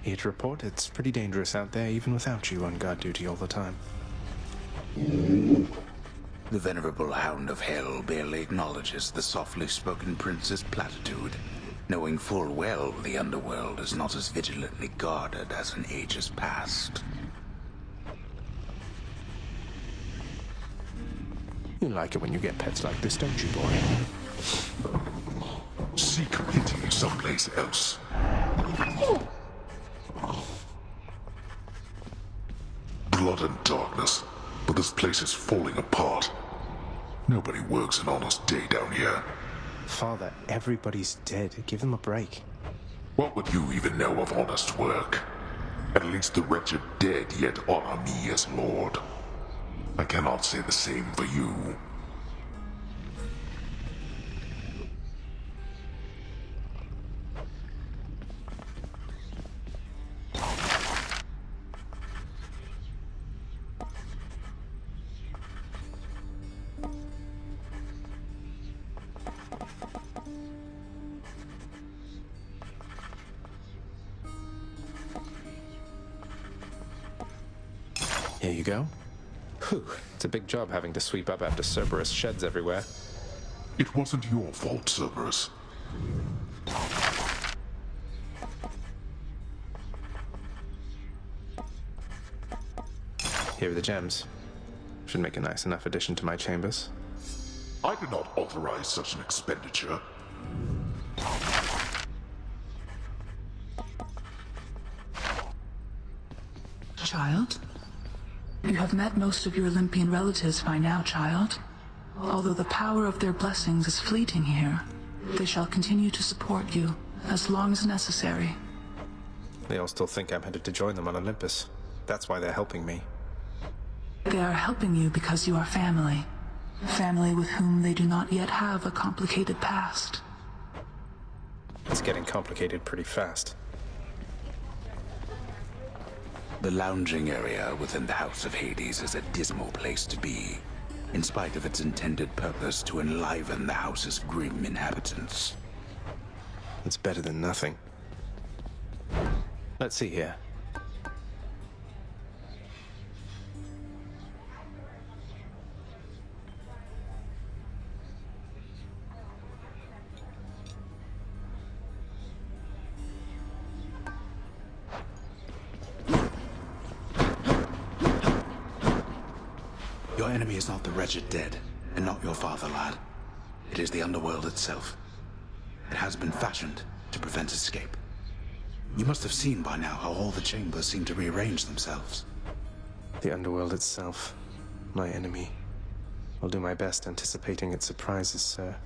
Here to report, it's pretty dangerous out there even without you on guard duty all the time. The venerable Hound of Hell barely acknowledges the softly spoken prince's platitude, knowing full well the underworld is not as vigilantly guarded as in ages past. You like it when you get pets like this, don't you, boy? Seek pity someplace else. Blood and darkness, but this place is falling apart. Nobody works an honest day down here. Father, everybody's dead. Give them a break. What would you even know of honest work? At least the wretched dead yet honor me as lord. I cannot say the same for you. Here you go. Whew, it's a big job having to sweep up after Cerberus sheds everywhere. It wasn't your fault, Cerberus. Here are the gems. Should make a nice enough addition to my chambers. I did not authorize such an expenditure. Child? You have met most of your Olympian relatives by now, child. Although the power of their blessings is fleeting here, they shall continue to support you as long as necessary. They all still think I'm headed to join them on Olympus. That's why they're helping me. They are helping you because you are family. Family with whom they do not yet have a complicated past. It's getting complicated pretty fast. The lounging area within the House of Hades is a dismal place to be, in spite of its intended purpose to enliven the house's grim inhabitants. It's better than nothing. Let's see here. Your enemy is not the wretched dead, and not your father, lad. It is the underworld itself. It has been fashioned to prevent escape. You must have seen by now how all the chambers seem to rearrange themselves. The underworld itself. My enemy. I'll do my best anticipating its surprises, sir.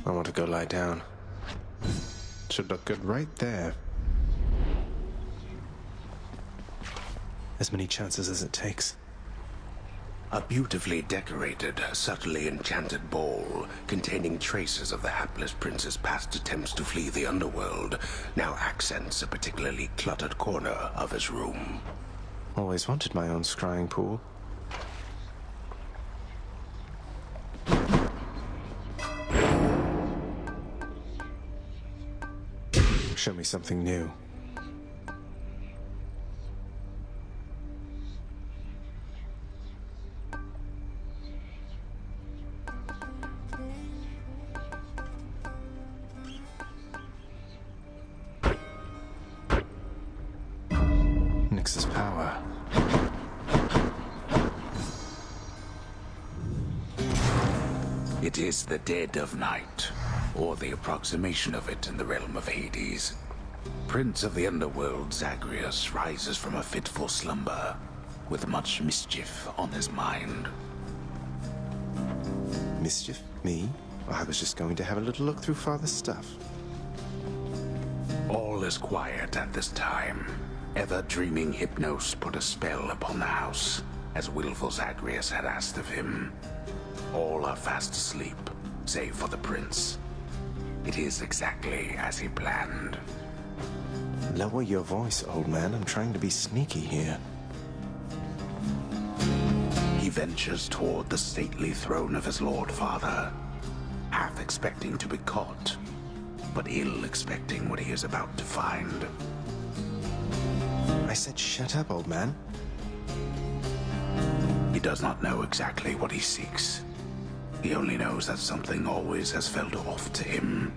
I want to go lie down. Should look good right there. As many chances as it takes. A beautifully decorated, subtly enchanted ball containing traces of the hapless prince's past attempts to flee the underworld now accents a particularly cluttered corner of his room. Always wanted my own scrying pool. Show me something new. Nyx's power. It is the dead of night, or the approximation of it in the realm of Hades. Prince of the underworld, Zagreus, rises from a fitful slumber, with much mischief on his mind. Mischief? Me? I was just going to have a little look through Father's stuff. All is quiet at this time. Ever-dreaming Hypnos put a spell upon the house, as willful Zagreus had asked of him. All are fast asleep, save for the prince. It is exactly as he planned. Lower your voice, old man. I'm trying to be sneaky here. He ventures toward the stately throne of his lord father, half expecting to be caught, but ill expecting what he is about to find. I said shut up, old man. He does not know exactly what he seeks. He only knows that something always has felt off to him,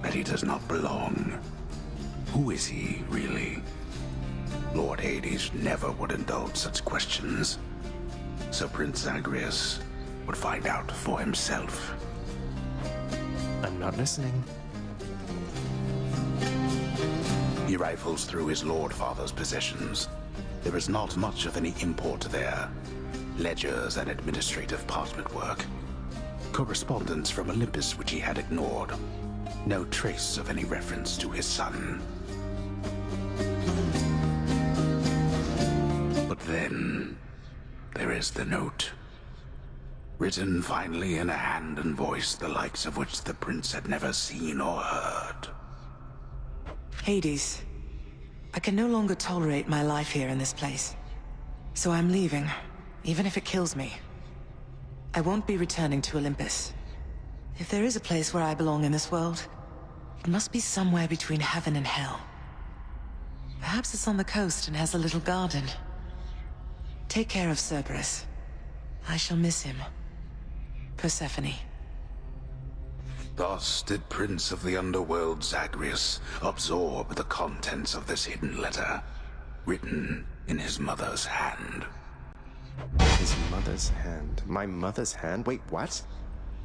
that he does not belong. Who is he, really? Lord Hades never would indulge such questions, so Prince Zagreus would find out for himself. I'm not listening. He rifles through his lord father's possessions. There is not much of any import there. Ledgers and administrative parchment work. Correspondence from Olympus which he had ignored. No trace of any reference to his son. But then, there is the note. Written finally in a hand and voice the likes of which the prince had never seen or heard. Hades, I can no longer tolerate my life here in this place. So I'm leaving, even if it kills me. I won't be returning to Olympus. If there is a place where I belong in this world, it must be somewhere between heaven and hell. Perhaps it's on the coast and has a little garden. Take care of Cerberus. I shall miss him. Persephone. Thus did Prince of the Underworld Zagreus absorb the contents of this hidden letter, written in his mother's hand. His mother's hand? My mother's hand? Wait, what?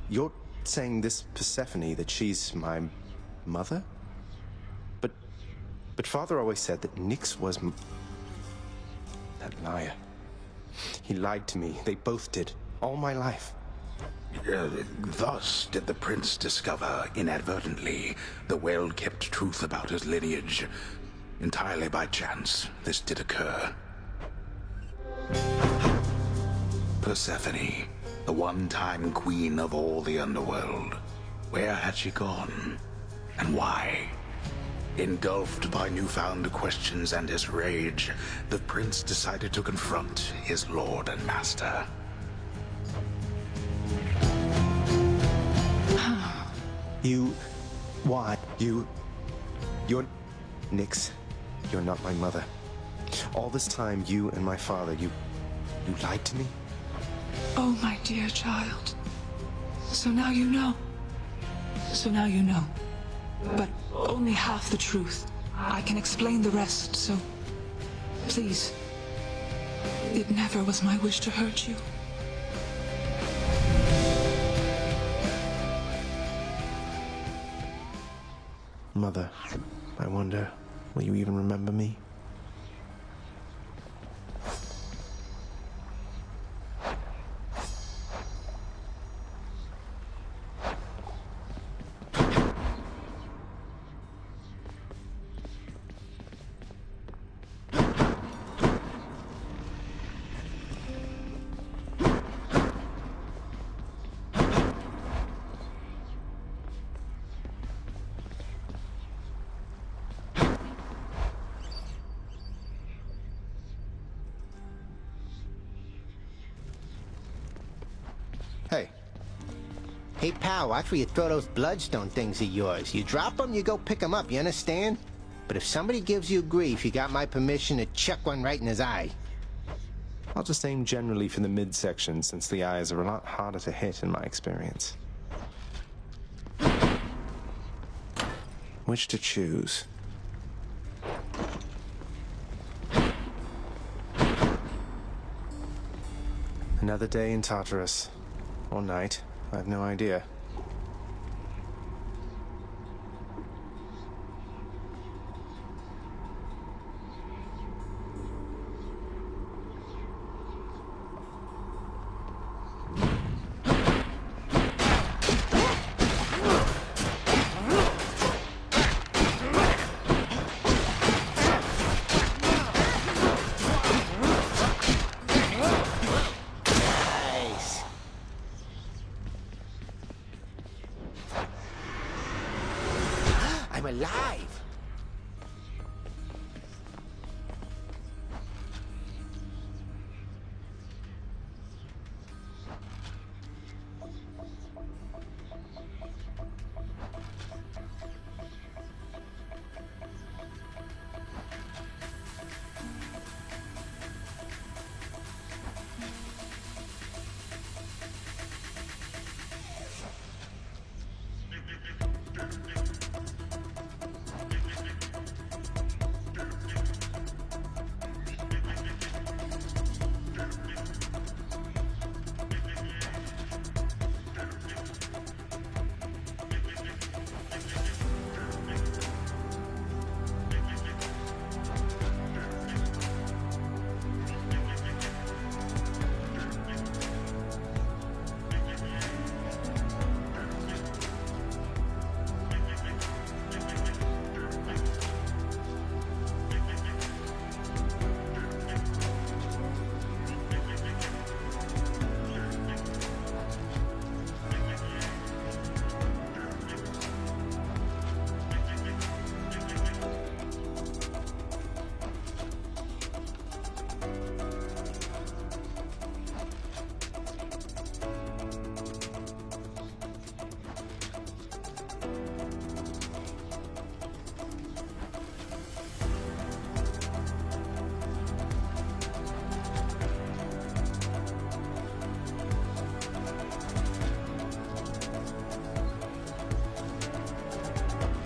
You're saying this Persephone, that she's my mother? But Father always said that Nyx was that liar. He lied to me. They both did. All my life. Thus did the prince discover, inadvertently, the well-kept truth about his lineage. Entirely by chance, this did occur. Persephone, the one-time queen of all the underworld. Where had she gone? And why? Engulfed by newfound questions and his rage, the prince decided to confront his lord and master. Why? You're... Nix, you're not my mother. All this time, you and my father, you lied to me? Oh, my dear child. So now you know. So now you know. But only half the truth. I can explain the rest, so... Please. It never was my wish to hurt you. Mother, I wonder, will you even remember me? Hey. Hey, pal, watch where you throw those bloodstone things of yours. You drop them, you go pick them up, you understand? But if somebody gives you grief, you got my permission to chuck one right in his eye. I'll just aim generally for the midsection, since the eyes are a lot harder to hit in my experience. Which to choose? Another day in Tartarus. Or night. I have no idea.